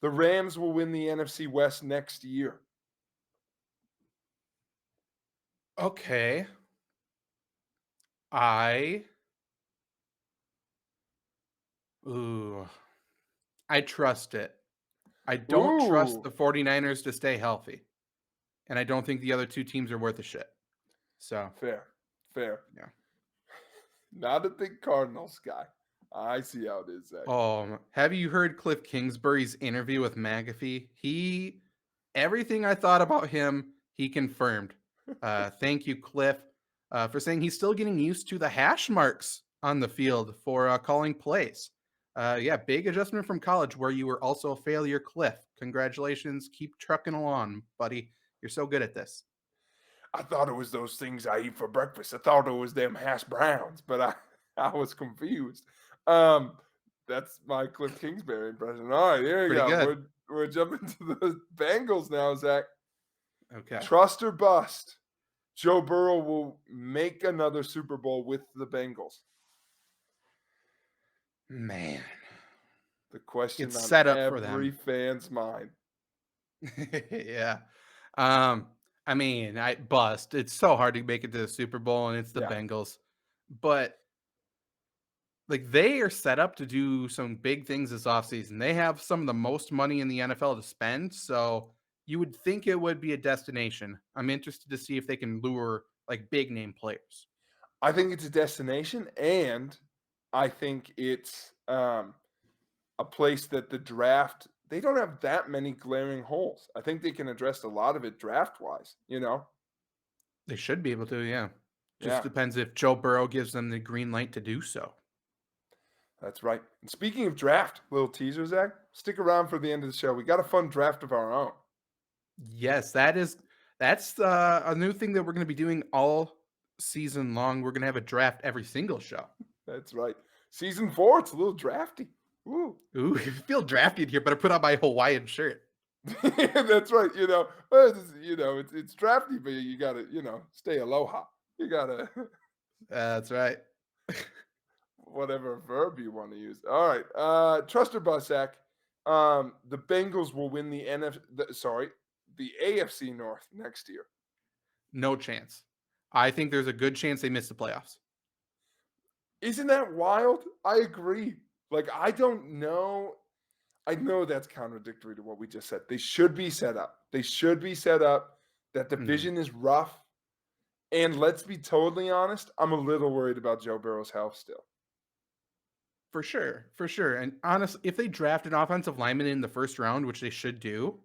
The Rams will win the NFC West next year. Okay. I trust it. I don't trust the 49ers to stay healthy. And I don't think the other 2 teams are worth a shit. So fair. Yeah. Not a big Cardinals guy. I see how it is, Zach. Have you heard Cliff Kingsbury's interview with McAfee? Everything I thought about him, he confirmed. Thank you, Cliff, for saying he's still getting used to the hash marks on the field for calling plays. Yeah, big adjustment from college where you were also a failure, Cliff. Congratulations. Keep trucking along, buddy. You're so good at this. I thought it was those things I eat for breakfast. I thought it was them hash browns, but I was confused. Um, that's my Cliff Kingsbury impression. All right, here we Pretty go. good. We're jumping to the Bengals now, Zach. Okay. Trust or bust, Joe Burrow will make another Super Bowl with the Bengals. Man, The question it's on set up for every them. fan's mind. Yeah. I mean, I bust. It's so hard to make it to the Super Bowl, and it's the Yeah. Bengals. But like they are set up to do some big things this offseason. They have some of the most money in the NFL to spend. So you would think it would be a destination. I'm interested to see if they can lure like big name players. I think it's a destination, and I think it's a place that the draft, they don't have that many glaring holes. I think they can address a lot of it draft-wise, you know? They should be able to, yeah. Just Yeah, depends if Joe Burrow gives them the green light to do so. that's right. And speaking of draft, little teaser, Zach, stick around for the end of the show. We got a fun draft of our own. Yes, that's a new thing that we're going to be doing all season long. We're going to have a draft every single show. That's right. Season 4, it's a little drafty. Ooh. Ooh, I feel drafted here, but I put on my Hawaiian shirt. That's right. It's drafty, but you gotta, stay aloha. You gotta That's right. whatever verb you want to use. All right. Trust or bust, Zach. The Bengals will win the the AFC North next year. No chance. I think there's a good chance they miss the playoffs. Isn't that wild? I agree. Like, I don't know. I know that's contradictory to what we just said. They should be set up. They should be set up. That division is rough. And let's be totally honest, I'm a little worried about Joe Burrow's health still. For sure. And honestly, if they draft an offensive lineman in the first round, which they should do,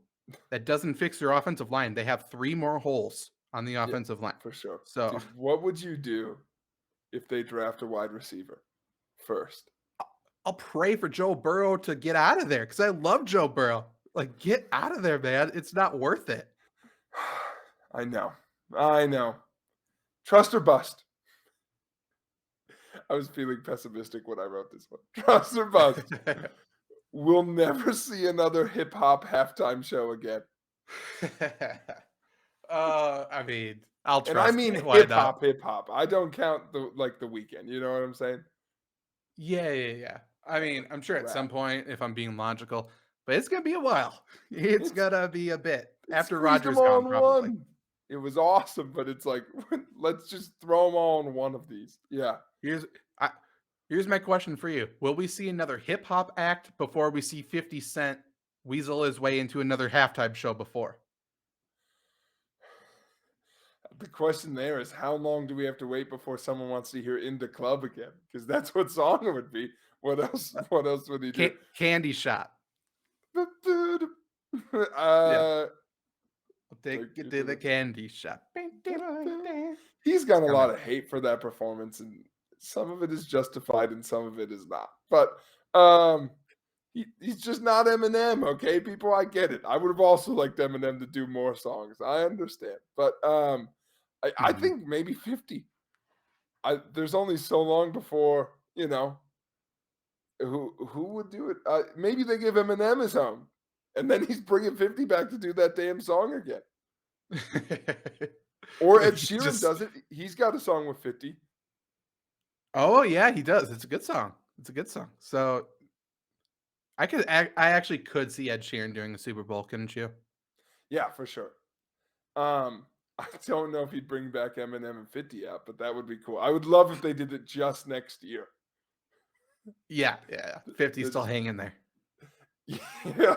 that doesn't fix their offensive line. They have 3 more holes on the offensive line. For sure. So, Dude, what would you do if they draft a wide receiver first? I'll pray for Joe Burrow to get out of there because I love Joe Burrow. Like, get out of there, man. It's not worth it. I know. Trust or bust? I was feeling pessimistic when I wrote this one. Trust or bust? We'll never see another hip hop halftime show again. I mean, I'll trust. And I mean hip hop. I don't count the weekend. You know what I'm saying? Yeah. I mean, I'm sure at some Rap. point, if I'm being logical, but it's gonna be a while. It's gonna be a bit after Squeezed them Rodgers all gone, in probably. one. It was awesome, but it's like, let's just throw them all in one of these. Yeah. Here's my question for you: will we see another hip hop act before we see 50 Cent weasel his way into another halftime show before? The question there is, how long do we have to wait before someone wants to hear "In the Club" again? Because that's what song it would be. What else? What else would he do? Candy Shop. Yeah. Take it to the candy shop. He's got a lot of hate for that performance, and some of it is justified and some of it is not. But he's just not Eminem, okay, people? I get it. I would have also liked Eminem to do more songs. I understand. But I think maybe 50. There's only so long before, who would do it? Maybe they give Eminem his own, and then he's bringing 50 back to do that damn song again. Or Ed Sheeran does it. He's got a song with 50. Oh yeah, he does. It's a good song. So I actually could see Ed Sheeran doing the Super Bowl, couldn't you? Yeah, for sure. I don't know if he'd bring back Eminem and 50 out, but that would be cool. I would love if they did it just next year. Yeah. 50's still hanging there. Yeah.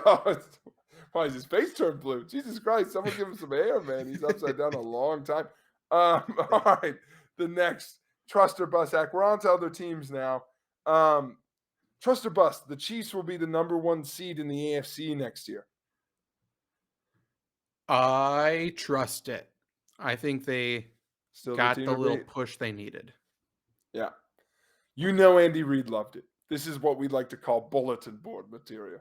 Why is his face turned blue? Jesus Christ, someone give him some air, man. He's upside down a long time. All right. The next trust or bust act. We're on to other teams now. Trust or bust, the Chiefs will be the number 1 seed in the AFC next year. I trust it. I think they Still got the little push they needed. Yeah. Andy Reid loved it. This is what we like to call bulletin board material.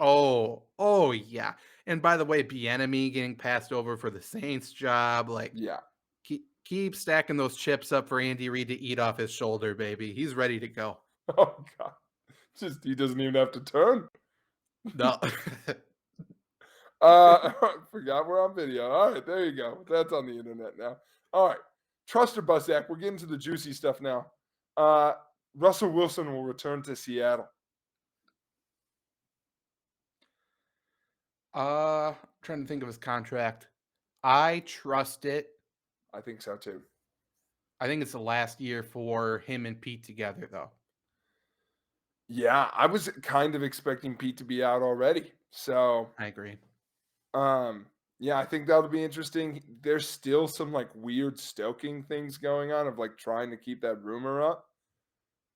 Oh yeah. And by the way, Bieniemy getting passed over for the Saints job, like Yeah. keep stacking those chips up for Andy Reid to eat off his shoulder, baby. He's ready to go. Oh God. He doesn't even have to turn. No. Forgot we're on video. All right, there you go. That's on the internet now. All right. Trust or bust, Zach. We're getting to the juicy stuff now. Russell Wilson will return to Seattle. Trying to think of his contract. I trust it. I think so too. I think it's the last year for him and Pete together, though. Yeah, I was kind of expecting Pete to be out already. So I agree. yeah, I think that'll be interesting. There's still some like weird stoking things going on of like trying to keep that rumor up.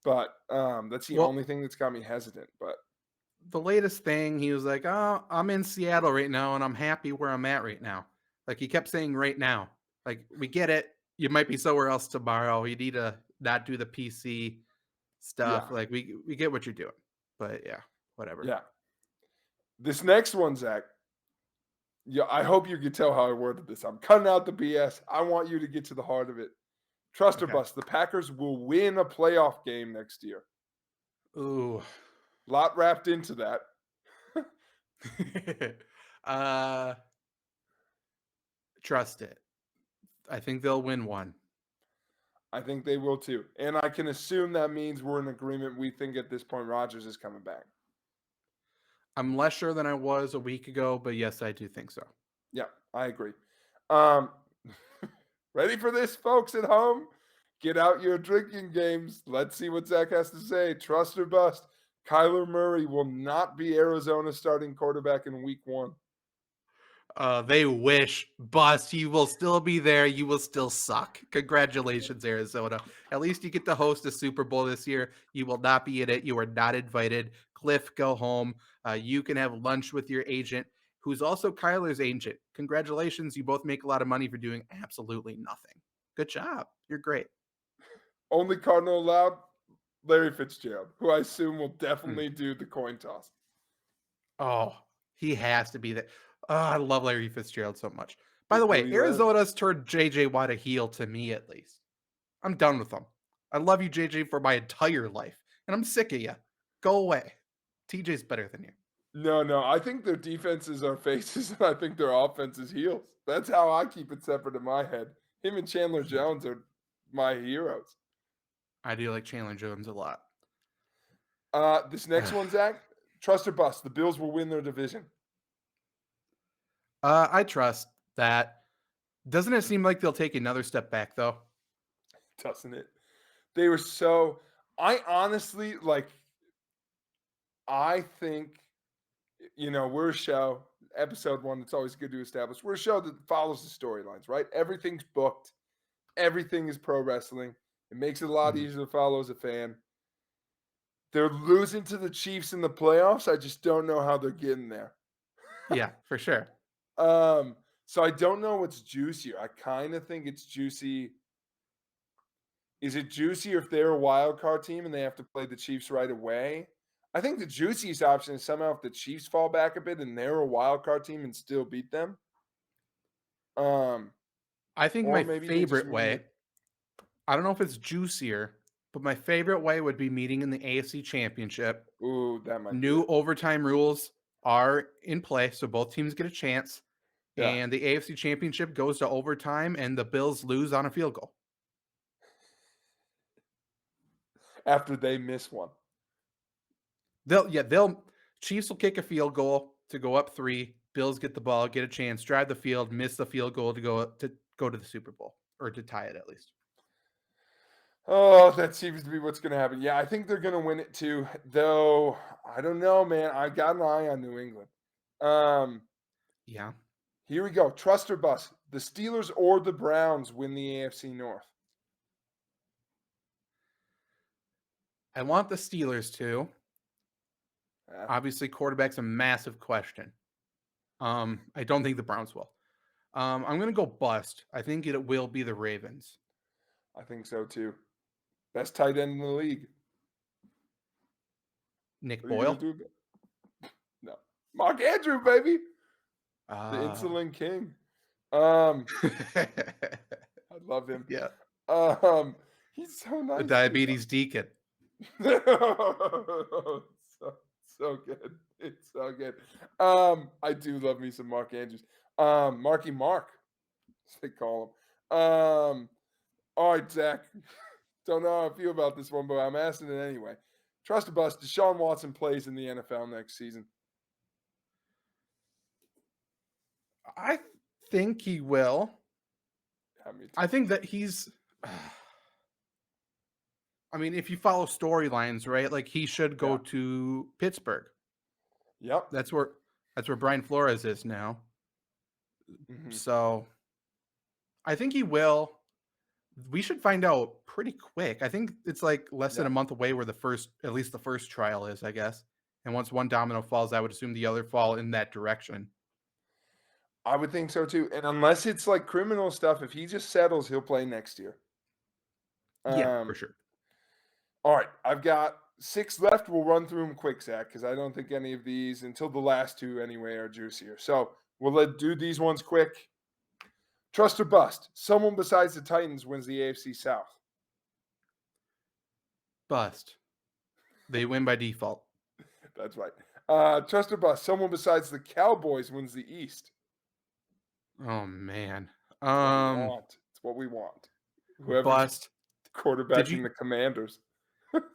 But that's the only thing that's got me hesitant. But the latest thing, he was like, "Oh, I'm in Seattle right now, and I'm happy where I'm at right now." Like he kept saying, "Right now." Like we get it. You might be somewhere else tomorrow. You need to not do the PC stuff. yeah, Like we get what you're doing. But yeah, whatever. yeah. This next one, Zach. Yeah, I hope you can tell how I worded this. I'm cutting out the BS. I want you to get to the heart of it. Trust or bust, the Packers will win a playoff game next year. Ooh. A lot wrapped into that. Trust it. I think they'll win one. I think they will too. And I can assume that means we're in agreement. We think at this point Rodgers is coming back. I'm less sure than I was a week ago, but yes, I do think so. Yeah, I agree. Ready for this, folks at home? Get out your drinking games. Let's see what Zach has to say. Trust or bust, Kyler Murray will not be Arizona's starting quarterback in week 1. They wish, bust. You will still be there. You will still suck. Congratulations, Arizona. At least you get to host a Super Bowl this year. You will not be in it. You are not invited. Cliff, go home. You can have lunch with your agent, who's also Kyler's agent. Congratulations. You both make a lot of money for doing absolutely nothing. Good job. You're great. Only Cardinal allowed, Larry Fitzgerald, who I assume will definitely do the coin toss. Oh, he has to be there. Oh, I love Larry Fitzgerald so much. By the way, Arizona's turned JJ Watt a heel to me, at least. I'm done with them. I love you, JJ, for my entire life. And I'm sick of you. Go away. TJ's better than you. No. I think their defenses are faces, and I think their offense is heels. That's how I keep it separate in my head. Him and Chandler Jones are my heroes. I do like Chandler Jones a lot. This next one, Zach, trust or bust, the Bills will win their division. I trust that. Doesn't it seem like they'll take another step back, though? Doesn't it? They were so. I honestly I think, we're a show, episode 1. It's always good to establish. We're a show that follows the storylines, right? Everything's booked. Everything is pro wrestling. It makes it a lot easier to follow as a fan. They're losing to the Chiefs in the playoffs. I just don't know how they're getting there. Yeah, for sure. So I don't know what's juicier. I kind of think it's juicy. Is it juicier if they're a wild card team and they have to play the Chiefs right away? I think the juiciest option is somehow if the Chiefs fall back a bit and they're a wild card team and still beat them. I think my favorite way, I don't know if it's juicier, but my favorite way would be meeting in the AFC Championship. Ooh, that might New overtime rules are in play, so both teams get a chance. Yeah. And the AFC Championship goes to overtime, and the Bills lose on a field goal. After they miss one. Chiefs will kick a field goal to go up 3. Bills get the ball, get a chance, drive the field, miss the field goal to go to the Super Bowl, or to tie it at least. Oh, that seems to be what's going to happen. Yeah, I think they're going to win it too, though. I don't know, man. I got an eye on New England. Yeah. Here we go. Trust or bust. The Steelers or the Browns win the AFC North. I want the Steelers to. Yeah. Obviously, quarterback's a massive question. I don't think the Browns will. I'm going to go bust. I think it will be the Ravens. I think so too. Best tight end in the league. Nick What are you gonna Boyle? do? No. Mark Andrew, baby. The Uh, insulin king. I love him. yeah. He's so The nice. diabetes deacon. so, so good. It's so good. I do love me some Mark Andrews. Marky Mark, as they call him. All right, Zach. Don't know how I feel about this one, but I'm asking it anyway. Trust or bust, Deshaun Watson plays in the NFL next season. I think he will. Yeah, me too. I think that he's. I mean, if you follow storylines, right? Like he should go Yeah. to Pittsburgh. Yep. That's where Brian Flores is now. Mhm. So I think he will. We should find out pretty quick. I think it's like less than Yeah. a month away where at least the first trial is, I guess. And once one domino falls, I would assume the other fall in that direction. I would think so too. And unless it's like criminal stuff, if he just settles, he'll play next year. Yeah, for sure. All right, I've got 6 left. We'll run through them quick, Zach, because I don't think any of these, until the last 2 anyway, are juicier. So we'll do these ones quick. Trust or bust, someone besides the Titans wins the AFC South. Bust. They win by default. That's right. Trust or bust, someone besides the Cowboys wins the East. Oh man. It's what we want. Whoever's Bust. quarterbacking the Commanders.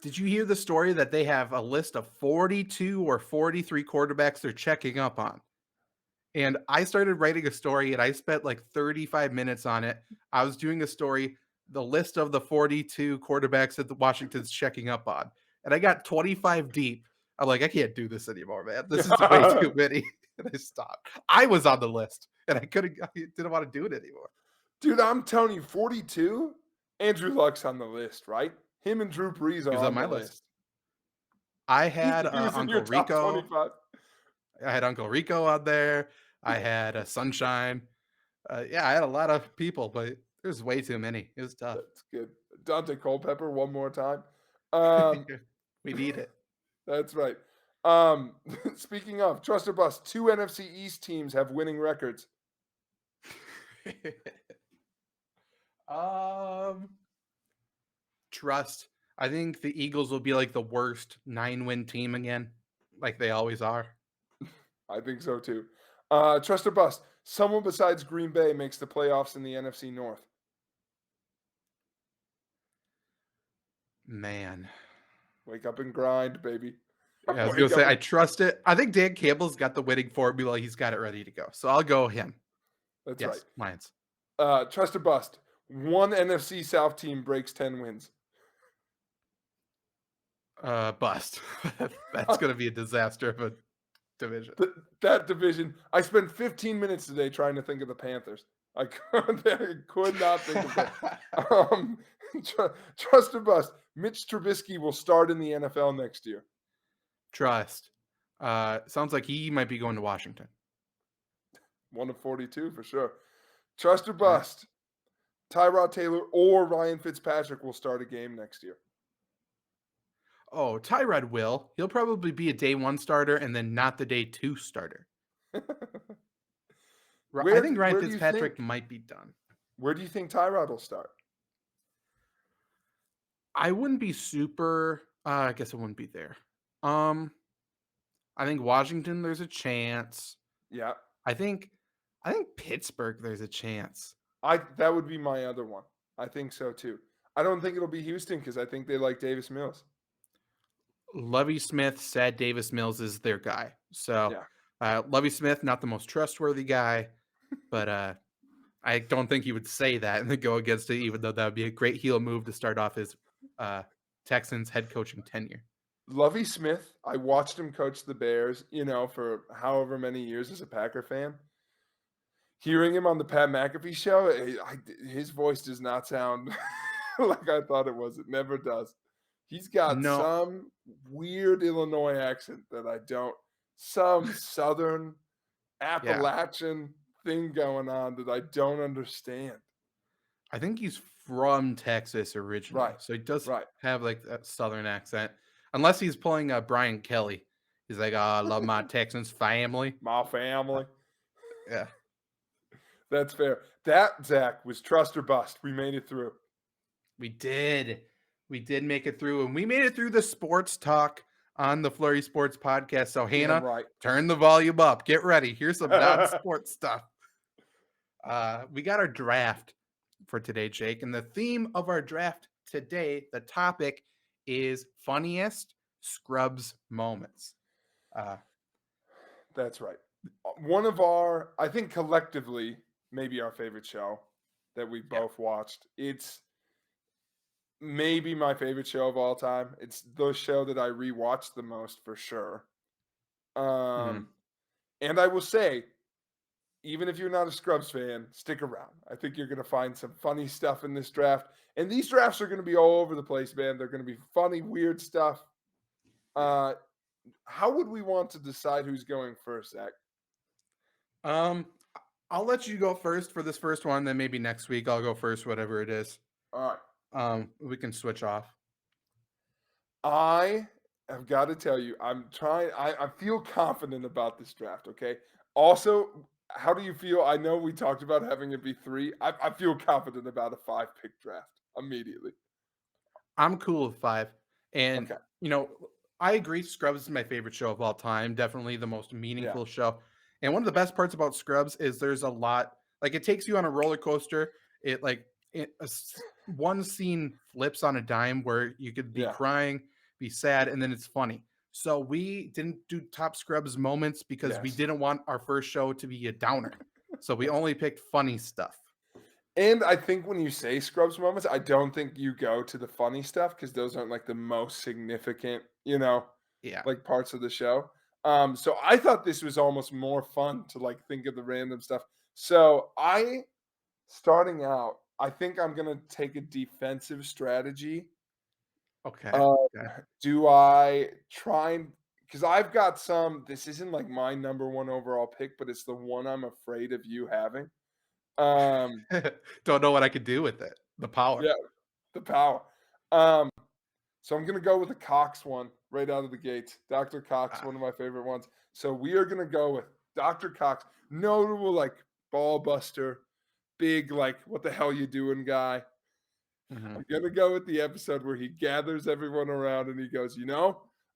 Did you hear the story that they have a list of 42 or 43 quarterbacks they're checking up on? And I started writing a story and I spent like 35 minutes on it. I was doing a story, the list of the 42 quarterbacks that the Washington's checking up on. And I got 25 deep. I'm like, I can't do this anymore, man. This is way too many. And I stopped. I was on the list and I didn't want to do it anymore. Dude, I'm telling you, 42? Andrew Luck's on the list, right? Him and Drew Brees are on my the list. list. I had He was in Uncle your top Rico. 25. I had Uncle Rico on there. I had Sunshine. Yeah, I had a lot of people, but there's way too many. It was tough. That's good. Dante Culpepper, one more time. We need it. That's right. Speaking of, trust or bust, 2 NFC East teams have winning records. Trust. I think the Eagles will be like the worst 9-win team again, like they always are. I think so too. Trust or bust, someone besides Green Bay makes the playoffs in the NFC North. Man. Wake up and grind, baby. Yeah, I was going to say, I trust it. I think Dan Campbell's got the winning formula. He's got it ready to go. So I'll go him. That's yes, right. Lions. Trust or bust, one NFC South team breaks 10 wins. Bust. That's going to be a disaster of a division. That division. I spent 15 minutes today trying to think of the Panthers. I could not think of that. Trust or bust, Mitch Trubisky will start in the NFL next year. Trust. Sounds like he might be going to Washington. 1 of 42 for sure. Trust or bust, Tyrod Taylor or Ryan Fitzpatrick will start a game next year. Oh, Tyrod will. He'll probably be a day 1 starter and then not the day 2 starter. I think Ryan Fitzpatrick might be done. Where do you think Tyrod will start? I wouldn't be super. I guess I wouldn't be there. I think Washington, there's a chance. Yeah. I think Pittsburgh, there's a chance. That would be my other one. I think so too. I don't think it'll be Houston because I think they like Davis Mills. Lovie Smith said Davis Mills is their guy. So Lovie Smith, not the most trustworthy guy, but I don't think he would say that and then go against it, even though that would be a great heel move to start off his Texans head coaching tenure. Lovie Smith, I watched him coach the Bears, for however many years as a Packer fan. Hearing him on the Pat McAfee show, his voice does not sound like I thought it was. It never does. He's got some weird Illinois accent that I don't, some Southern Appalachian thing going on that I don't understand. I think he's from Texas originally. Right. So he does have like that Southern accent. Unless he's pulling Brian Kelly. He's like, oh, I love my Texans family. My family. Yeah. That's fair. That, Zach, was trust or bust. We made it through. We did. We did make it through. And we made it through the sports talk on the FlurrySports Podcast. So, Hannah, right. turn the volume up. Get ready. Here's some non-sports stuff. We got our draft for today, Jake. And the theme of our draft today, the topic is funniest Scrubs moments. That's right. One of our, I think collectively, maybe our favorite show that we both watched. It's maybe my favorite show of all time. It's the show that I rewatched the most for sure. And I will say, even if you're not a Scrubs fan, stick around. I think you're going to find some funny stuff in this draft. And these drafts are going to be all over the place, man. They're going to be funny, weird stuff. How would we want to decide who's going first, Zach? I'll let you go first for this first one. Then maybe next week I'll go first, whatever it is. All right. We can switch off. I have got to tell you, I feel confident about this draft, okay? Also, how do you feel? I know we talked about having it be 3. I feel confident about a 5-pick draft immediately. I'm cool with 5. And, I agree. Scrubs is my favorite show of all time. Definitely the most meaningful show. And one of the best parts about Scrubs is there's a lot, like it takes you on a roller coaster. One scene flips on a dime where you could be crying, be sad, and then it's funny. So we didn't do top Scrubs moments because we didn't want our first show to be a downer. So we only picked funny stuff. And I think when you say Scrubs moments, I don't think you go to the funny stuff because those aren't like the most significant, like parts of the show. So I thought this was almost more fun to like think of the random stuff. So starting out, I think I'm going to take a defensive strategy. Okay. Do I try and, because I've got this isn't like my number 1 overall pick, but it's the one I'm afraid of you having. Don't know what I could do with it. The power. Yeah, the power. So I'm going to go with the Cox one right out of the gate. Dr. Cox, one of my favorite ones. So we are going to go with Dr. Cox, notable like ball buster, big like what the hell you doing guy. I'm going to go with the episode where he gathers everyone around and he goes,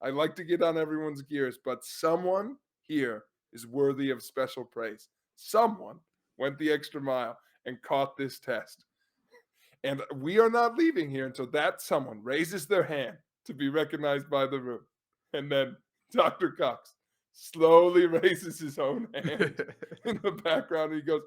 I like to get on everyone's gears, but someone here is worthy of special praise. Someone went the extra mile and caught this test. And we are not leaving here until that someone raises their hand to be recognized by the room. And then Dr. Cox slowly raises his own hand in the background. And he goes,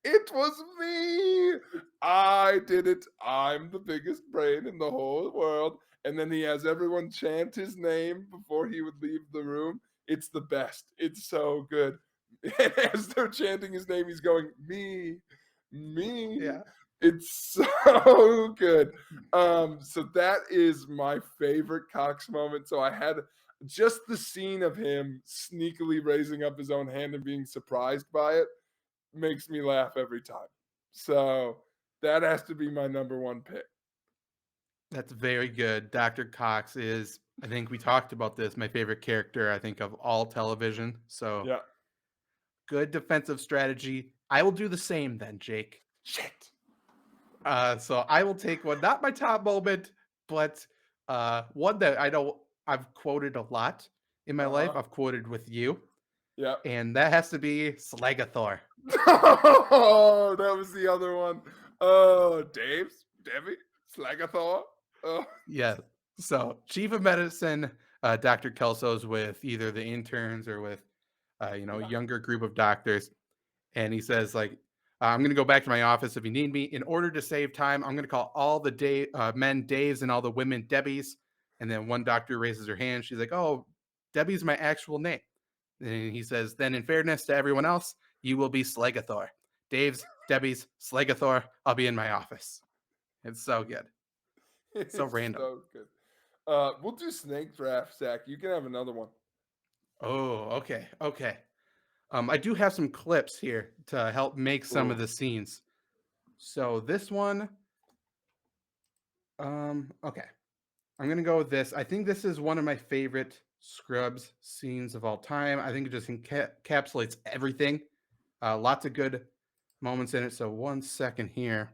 it was me. I did it. I'm the biggest brain in the whole world. And then he has everyone chant his name before he would leave the room. It's the best. It's so good. And as they're chanting his name, he's going, me. Yeah. It's so good. So that is my favorite Cox moment. So I had just the scene of him sneakily raising up his own hand and being surprised by it makes me laugh every time. So that has to be my number 1 pick. That's very good. Dr. Cox is, I think we talked about this, my favorite character, I think, of all television. So good defensive strategy. I will do the same then, Jake. Shit. So I will take one, not my top moment, but one that I know I've quoted a lot in my life. I've quoted with you. Yeah. And that has to be Slegathor. Oh, that was the other one. Oh, Debbie, Slegathor. Oh. Yeah. So Chief of Medicine, Dr. Kelso's with either the interns or with, a younger group of doctors. And he says, like, I'm going to go back to my office if you need me. In order to save time, I'm going to call all the men Daves and all the women Debbies. And then one doctor raises her hand. She's like, oh, Debbie's my actual name. And he says, then in fairness to everyone else, you will be Slegathor. Dave's, Debbie's, Slegathor. I'll be in my office. It's so good. It's so random. So good. We'll do snake draft, Zach. You can have another one. Oh, okay. I do have some clips here to help make some of the scenes. So this one, okay. I'm going to go with this. I think this is one of my favorite Scrubs scenes of all time. I think it just encapsulates everything. Lots of good moments in it. So 1 second here.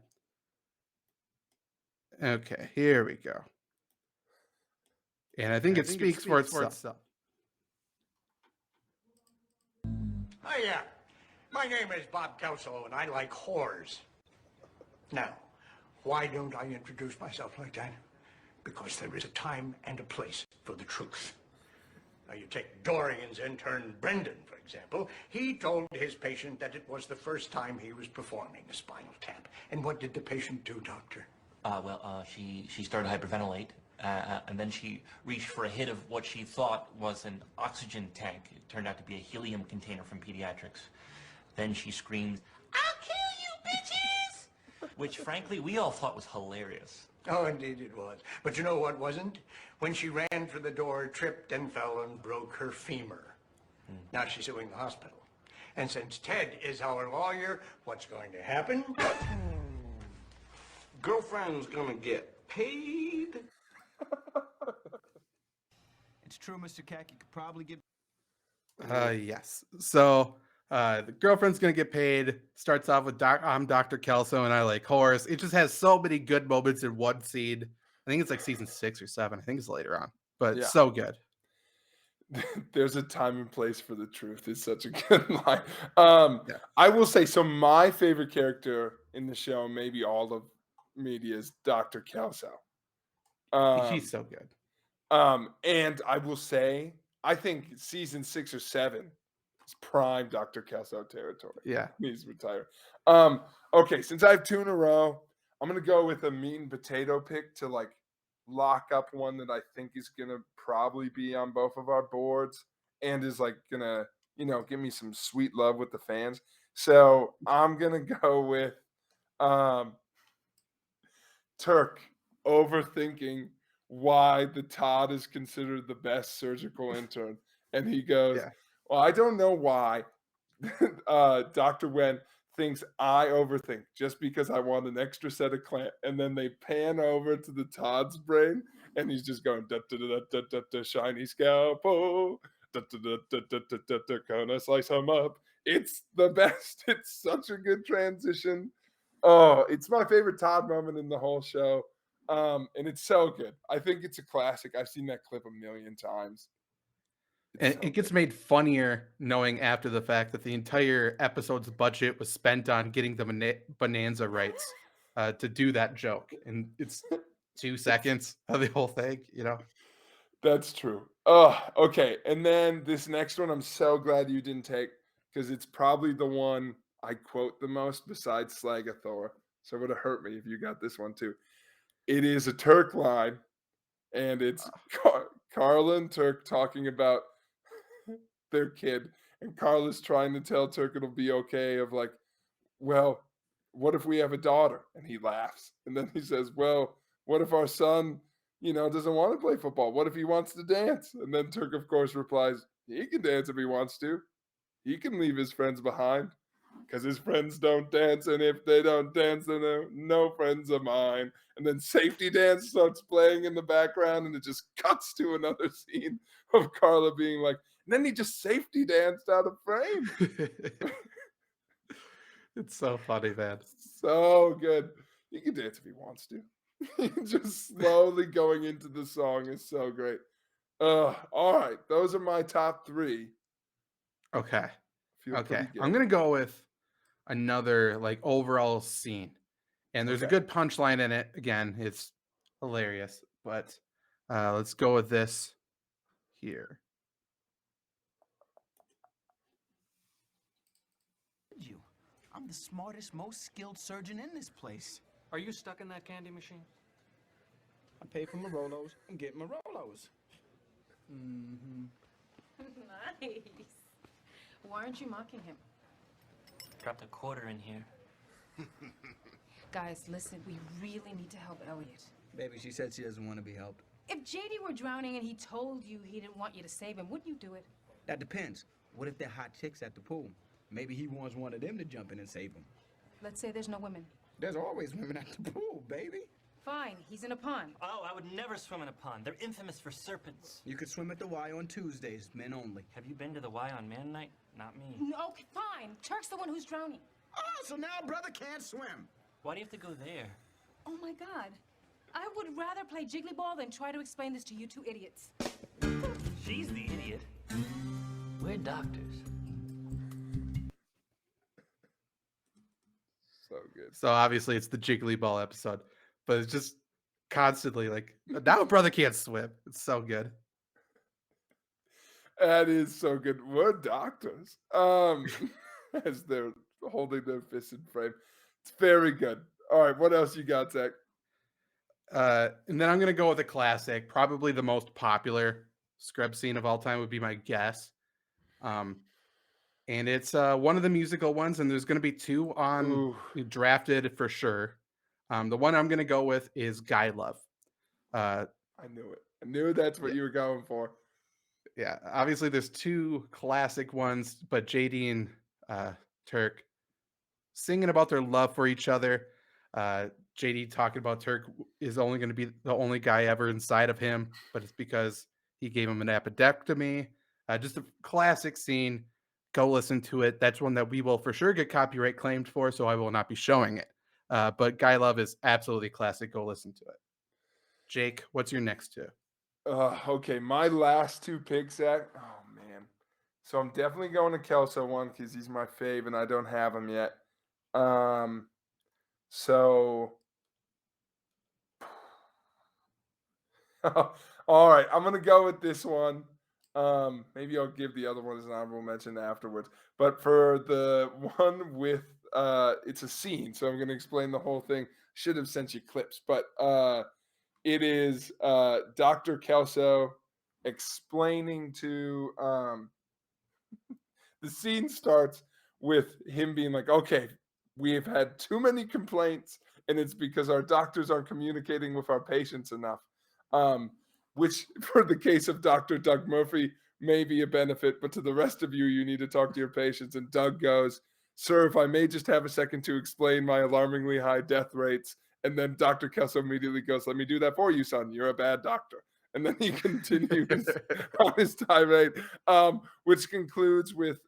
Okay, here we go. And I think it speaks for itself. Oh, yeah. My name is Bob Kelso, and I like whores. Now, why don't I introduce myself like that? Because there is a time and a place for the truth. Now, you take Dorian's intern, Brendan, for example. He told his patient that it was the first time he was performing a spinal tap. And what did the patient do, doctor? She started to hyperventilate, and then she reached for a hit of what she thought was an oxygen tank. It turned out to be a helium container from pediatrics. Then she screamed, "I'll kill you, bitches!" Which, frankly, we all thought was hilarious. Oh, indeed it was. But you know what wasn't? When she ran for the door, tripped and fell and broke her femur. Now she's suing the hospital. And since Ted is our lawyer, what's going to happen? Girlfriend's gonna get paid. It's true, Mr. Keck. You could probably get. Yes. So the girlfriend's gonna get paid. Starts off with I'm Dr. Kelso and I like horse. It just has so many good moments in one scene. I think it's like season 6 or 7. I think it's later on, but Yeah. so good. There's a time and place for the truth. It's such a good line. I will say, so my favorite character in the show, maybe all of media, is Dr. Kelso. He's so good. And I will say, I think season 6 or 7 is prime Dr. Kelso territory. Yeah. He's retired. Okay, since I have 2 in a row, I'm gonna go with a meat and potato pick to like lock up one that I think is gonna probably be on both of our boards and is like gonna, give me some sweet love with the fans. So I'm gonna go with Turk overthinking why the Todd is considered the best surgical intern. And he goes, Yeah. well, I don't know why Dr. Wen thinks I overthink just because I want an extra set of clamp. And then they pan over to the Todd's brain and he's just going, da, da, da, da, da, da, shiny scalpel, da, da, da, da, da, da, da, da, gonna slice him up. It's the best. It's such a good transition. Oh, it's my favorite Todd moment in the whole show. And it's so good. I think it's a classic. I've seen that clip a million times. And it gets made funnier knowing after the fact that the entire episode's budget was spent on getting the Bonanza rights to do that joke. And it's 2 seconds of the whole thing, That's true. Oh, okay. And then this next one, I'm so glad you didn't take because it's probably the one I quote the most besides Slagathor. So it would have hurt me if you got this one too. It is a Turk line, and it's Carla and Turk talking about their kid. And Carla's trying to tell Turk it'll be okay of like, well, what if we have a daughter? And he laughs. And then he says, well, what if our son, doesn't want to play football? What if he wants to dance? And then Turk, of course, replies, he can dance if he wants to. He can leave his friends behind because his friends don't dance. And if they don't dance, then they're no friends of mine. And then Safety Dance starts playing in the background and it just cuts to another scene of Carla being like, and then he just safety danced out of frame. It's so funny, man. So good. He can dance if he wants to. Just slowly going into the song is so great. All right. Those are my top 3. Okay. Feel Okay. pretty good. I'm going to go with another like overall scene. And there's a good punchline in it. Again, it's hilarious. But let's go with this here. You. I'm the smartest, most skilled surgeon in this place. Are you stuck in that candy machine? I pay for my Rolos and get my Rolos. Nice. Why aren't you mocking him? Dropped a quarter in here. Guys, listen, we really need to help Elliot. Baby, she said she doesn't want to be helped. If JD were drowning and he told you he didn't want you to save him, wouldn't you do it? That depends. What if they're hot chicks at the pool? Maybe he wants one of them to jump in and save him. Let's say there's no women. There's always women at the pool, baby. Fine, he's in a pond. Oh, I would never swim in a pond. They're infamous for serpents. You could swim at the Y on Tuesdays, men only. Have you been to the Y on Man Night? Not me. No, okay, fine. Turk's the one who's drowning. Oh, so now brother can't swim. Why do you have to go there? Oh my God. I would rather play jiggly ball than try to explain this to you two idiots. She's the idiot. We're doctors. So good. So obviously it's the Jiggly Ball episode, but it's just constantly like, now brother can't swim. It's so good. That is so good. We're doctors. As they're holding their fists in frame. It's very good. All right, what else you got, Zach? And then I'm going to go with a classic, probably the most popular scrub scene of all time would be my guess. And it's one of the musical ones, and there's going to be two on drafted for sure. The one I'm going to go with is Guy Love. I knew it. I knew that's what you were going for. Yeah, obviously there's two classic ones, but JD and Turk singing about their love for each other. JD talking about Turk is only going to be the only guy ever inside of him, but it's because he gave him an appendectomy. Just a classic scene. Go listen to it. That's one that we will for sure get copyright claimed for, so I will not be showing it. But Guy Love is absolutely classic. Go listen to it. Jake, what's your next two? Okay, my last two picks, Zach. Oh, man. So I'm definitely going to Kelso one because he's my fave and I don't have him yet. So, all right, I'm going to go with this one. Maybe I'll give the other one as an honorable mention afterwards. But for the one with, it's a scene, so I'm going to explain the whole thing. Should have sent you clips, but it is Dr. Kelso explaining to the scene starts with him being like, okay, we have had too many complaints, and it's because our doctors aren't communicating with our patients enough, which for the case of Dr. Doug Murphy may be a benefit, but to the rest of you, you need to talk to your patients. And Doug goes, sir, if I may just have a second to explain my alarmingly high death rates. And then Dr. Kelso immediately goes, let me do that for you, son. You're a bad doctor. And then he continues on his tirade, which concludes with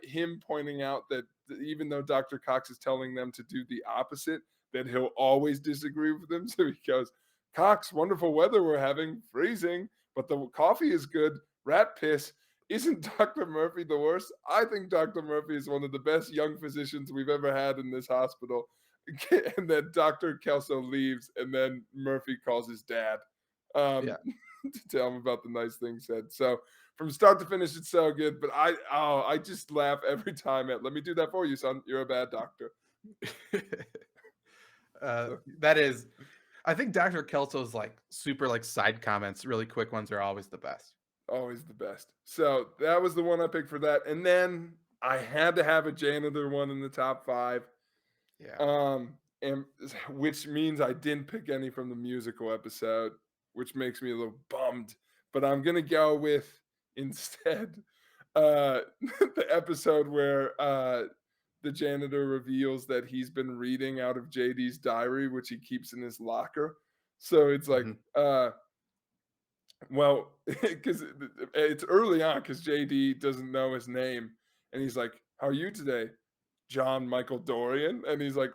him pointing out that even though Dr. Cox is telling them to do the opposite, that he'll always disagree with them. So he goes, Cox, wonderful weather we're having, freezing, but the coffee is good, rat piss. Isn't Dr. Murphy the worst? I think Dr. Murphy is one of the best young physicians we've ever had in this hospital. And then Dr. Kelso leaves, and then Murphy calls his dad to tell him about the nice things said. So from start to finish, it's so good. But I just laugh every time at, let me do that for you, son. You're a bad doctor. That is, I think Dr. Kelso's like super like side comments, really quick ones are always the best. Always the best. So that was the one I picked for that. And then I had to have a janitor one in the top 5. Yeah. And which means I didn't pick any from the musical episode, which makes me a little bummed. But I'm gonna go with instead the episode where the janitor reveals that he's been reading out of JD's diary, which he keeps in his locker. So it's like, well, because it's early on, because JD doesn't know his name, and he's like, "How are you today, John Michael Dorian?" And he's like,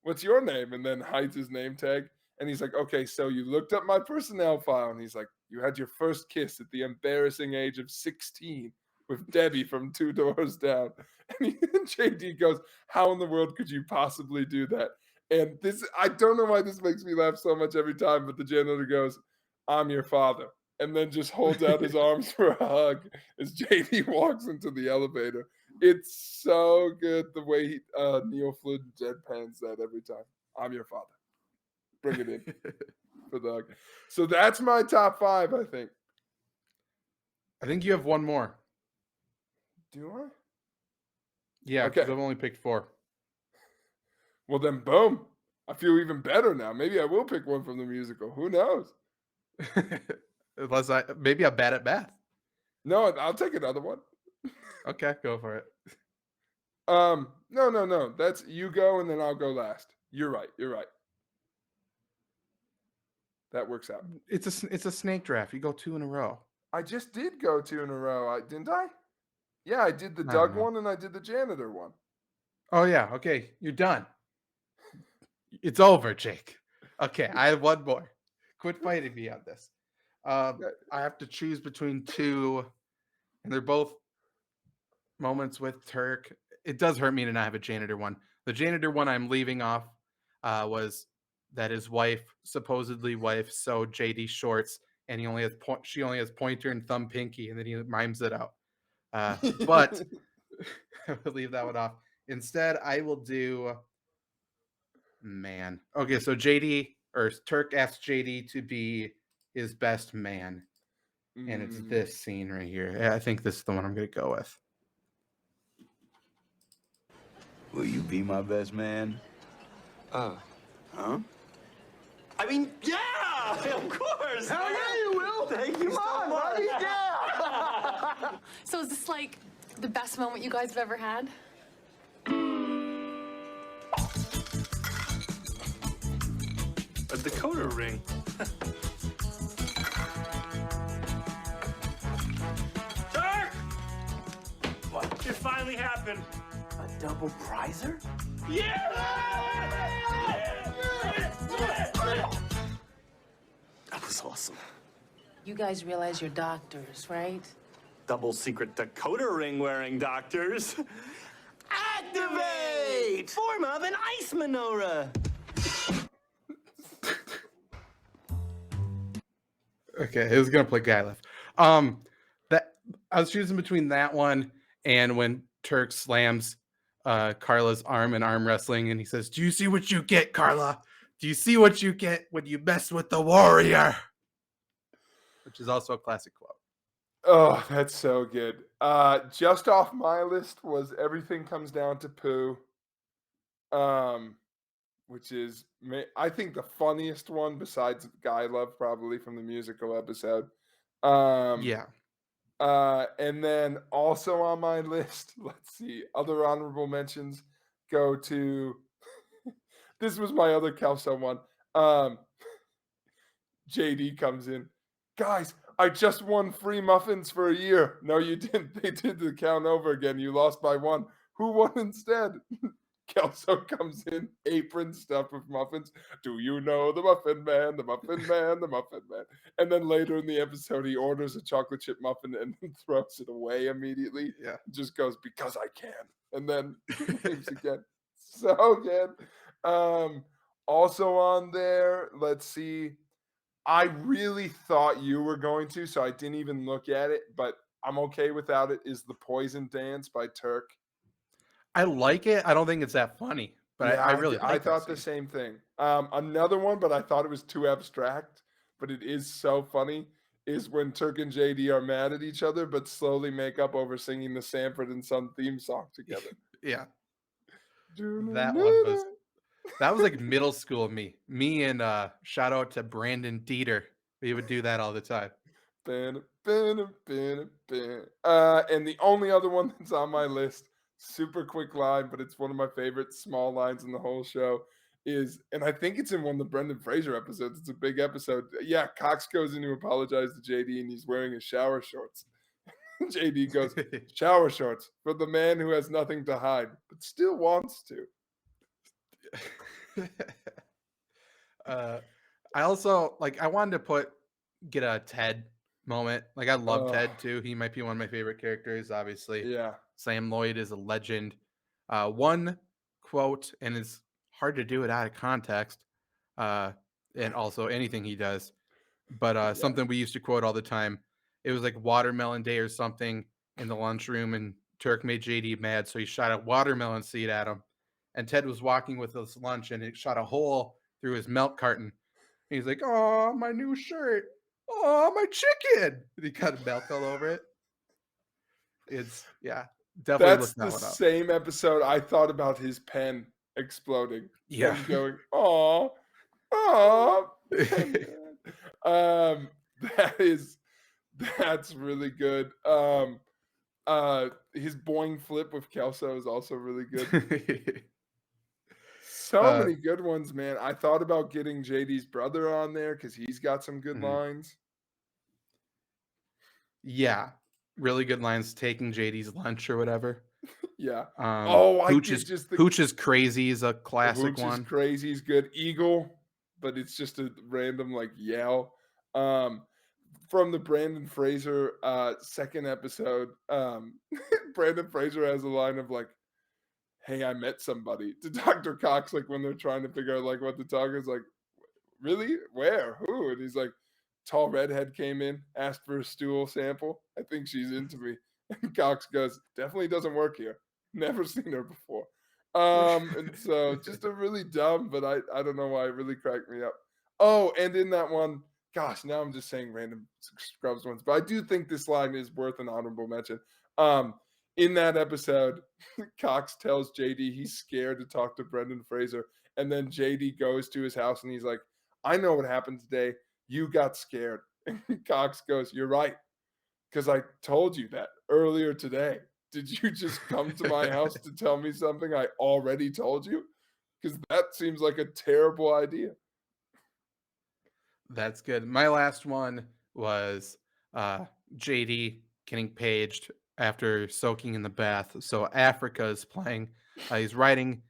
"What's your name?" And then hides his name tag. And he's like, "Okay, so you looked up my personnel file." And he's like, "You had your first kiss at the embarrassing age of 16 with Debbie from 2 doors down." And JD goes, "How in the world could you possibly do that?" And this, I don't know why this makes me laugh so much every time, but the janitor goes, "I'm your father," and then just holds out his arms for a hug as JD walks into the elevator. It's so good the way Neil Flynn deadpans that every time. "I'm your father." Bring it in for the hug. So that's my top 5, I think. I think you have one more. Do I? Yeah, because I've only picked 4. Well, then, boom. I feel even better now. Maybe I will pick one from the musical. Who knows? Unless maybe I'm bad at math. No, I'll take another one. Okay, go for it. No. That's you go, and then I'll go last. You're right. That works out. It's a snake draft. You go 2 in a row. I just did go 2 in a row, didn't I? Yeah, I did the I don't Doug know. one and I did the janitor one. Oh yeah. Okay, you're done. It's over, Jake. Okay, I have one more. Quit fighting me on this. I have to choose between 2, and they're both moments with Turk. It does hurt me to not have a janitor one. The janitor one I'm leaving off was that his wife, supposedly wife, sewed JD shorts, and she only has pointer and thumb pinky, and then he mimes it out. But I will leave that one off. Instead, I will do man. Okay, so Turk asked JD to be his best man. And it's this scene right here. I think this is the one I'm going to go with. Will you be my best man? Huh? I mean, yeah, of course. Hell yeah, you will. Thank you so much. Yeah. So is this like the best moment you guys have ever had? A decoder ring. Turk! What? It finally happened. A double prizer? Yeah! That was awesome. You guys realize you're doctors, right? Double secret decoder ring wearing doctors. Activate! Form of an ice menorah. Okay, it was gonna play guy left. That I was choosing between that one and when Turk slams Carla's arm in arm wrestling, and he says, "Do you see what you get, Carla? Do you see what you get when you mess with the warrior?" Which is also a classic quote. Oh, that's so good. Just off my list was Everything Comes Down to Pooh, which is, I think, the funniest one besides Guy Love, probably from the musical episode. Yeah. And then also on my list, let's see, other honorable mentions go to, this was my other Kelso one. JD comes in. Guys, I just won free muffins for a year. No, you didn't. They did the count over again. You lost by 1. Who won instead? Kelso comes in, apron stuffed with muffins. Do you know the Muffin Man, the Muffin Man, the Muffin Man? And then later in the episode, he orders a chocolate chip muffin and throws it away immediately. Yeah. Just goes, because I can. And then leaves again. So good. Also on there, let's see. I really thought you were going to, so I didn't even look at it, but I'm okay without it, is The Poison Dance by Turk. I like it. I don't think it's that funny, but Yeah, I really I like thought the same thing. Another one, but I thought it was too abstract, but it is so funny, is when Turk and JD are mad at each other, but slowly make up over singing the Sanford and Son theme song together. Yeah. That was like middle school me. Me and shout out to Brandon Dieter. We would do that all the time. And the only other one that's on my list, super quick line, but it's one of my favorite small lines in the whole show, is, and I think it's in one of the Brendan Fraser episodes. It's a big episode. Yeah, Cox goes in to apologize to JD, and he's wearing his shower shorts. JD goes, shower shorts for the man who has nothing to hide, but still wants to. I also I wanted to get a Ted moment. Like, I love Ted too. He might be one of my favorite characters, obviously. Yeah. Sam Lloyd is a legend. One quote, and it's hard to do it out of context, and also anything he does, but something we used to quote all the time. It was like watermelon day or something in the lunchroom, and Turk made JD mad, so he shot a watermelon seed at him. And Ted was walking with his lunch, and it shot a hole through his milk carton. And he's like, "Oh, my new shirt. Oh, my chicken." And he got milk all over it. It's, yeah, definitely. That's the same episode I thought about his pen exploding. Yeah. And going, "Aw, aw." That's really good. His boing flip with Kelso is also really good. So many good ones, man. I thought about getting JD's brother on there because he's got some good lines. Yeah, really good lines. Taking JD's lunch or whatever. Yeah. Hooch is crazy is a classic Hooch one. is crazy is good. Eagle, but it's just a random like yell. From the Brandon Fraser second episode, Brandon Fraser has a line of like, "Hey, I met somebody," to Dr. Cox, like when they're trying to figure out like what to talk is like, really? Where? Who? And he's like, tall redhead came in, asked for a stool sample. I think she's into me. And Cox goes, definitely doesn't work here. Never seen her before. And so just a really dumb, but I don't know why it really cracked me up. Oh, and in that one, gosh, now I'm just saying random Scrubs ones, but I do think this line is worth an honorable mention. In that episode, Cox tells JD he's scared to talk to Brendan Fraser, and then JD goes to his house and he's like, I know what happened today. You got scared. And Cox goes, you're right, because I told you that earlier today. Did you just come to my house to tell me something I already told you? Because that seems like a terrible idea. That's good. My last one was JD getting paged after soaking in the bath. So Africa is playing. He's riding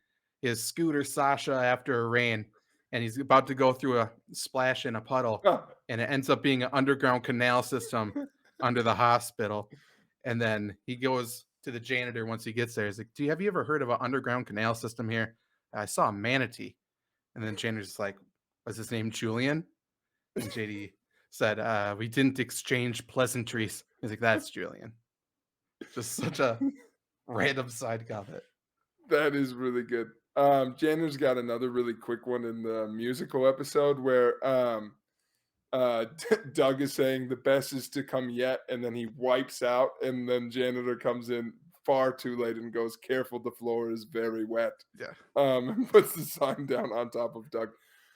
his scooter Sasha after a rain, and he's about to go through a splash in a puddle, and it ends up being an underground canal system under the hospital. And then he goes to the janitor once he gets there. He's like, have you ever heard of an underground canal system here? I saw a manatee. And then janitor's like, was his name Julian? And JD said, we didn't exchange pleasantries. He's like, that's Julian. Just such a random side comment. That is really good. Janitor's got another really quick one in the musical episode where Doug is saying the best is to come yet, and then he wipes out, and then Janitor comes in far too late and goes, careful, the floor is very wet. Yeah. And puts the sign down on top of Doug.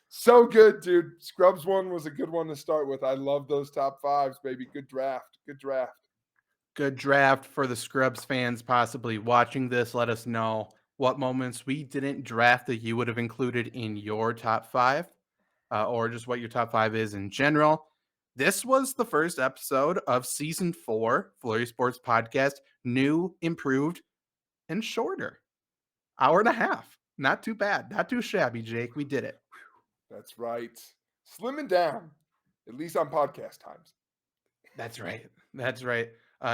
So good, dude. Scrubs one was a good one to start with. I love those top fives, baby. Good draft. Good draft. Good draft for the Scrubs fans possibly watching this. Let us know what moments we didn't draft that you would have included in your top five, or just what your top five is in general. This was the first episode of season 4, FlurrySports Podcast. New, improved, and shorter. Hour and a half. Not too bad. Not too shabby, Jake. We did it. That's right. Slimming down, at least on podcast times. That's right. That's right.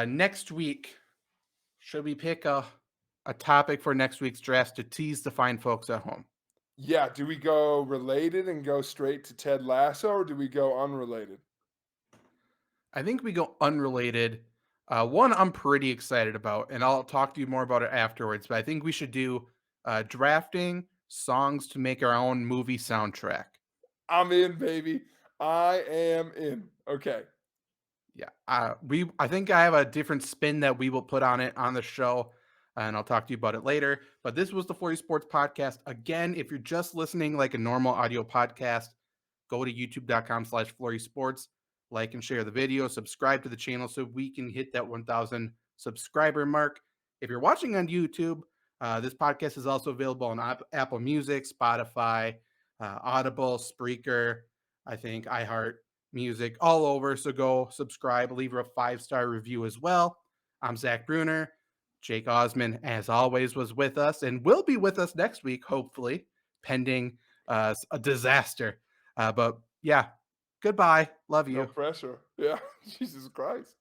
Next week, should we pick a topic for next week's draft to tease the fine folks at home? Yeah. Do we go related and go straight to Ted Lasso, or do we go unrelated? I think we go unrelated. One I'm pretty excited about, and I'll talk to you more about it afterwards, but I think we should do drafting songs to make our own movie soundtrack. I'm in, baby. I am in. Okay. Yeah. I think I have a different spin that we will put on it on the show, and I'll talk to you about it later. But this was the FlurrySports Podcast. Again, if you're just listening like a normal audio podcast, go to youtube.com/FlurrySports. Like and share the video. Subscribe to the channel so we can hit that 1,000 subscriber mark. If you're watching on YouTube, this podcast is also available on Apple Music, Spotify, Audible, Spreaker, I think iHeart Music, all over. So go subscribe, leave a 5-star review as well. I'm Zach Bruner. Jake Osman, as always, was with us and will be with us next week, hopefully, pending a disaster. But yeah, goodbye. Love you. No pressure. Yeah. Jesus Christ.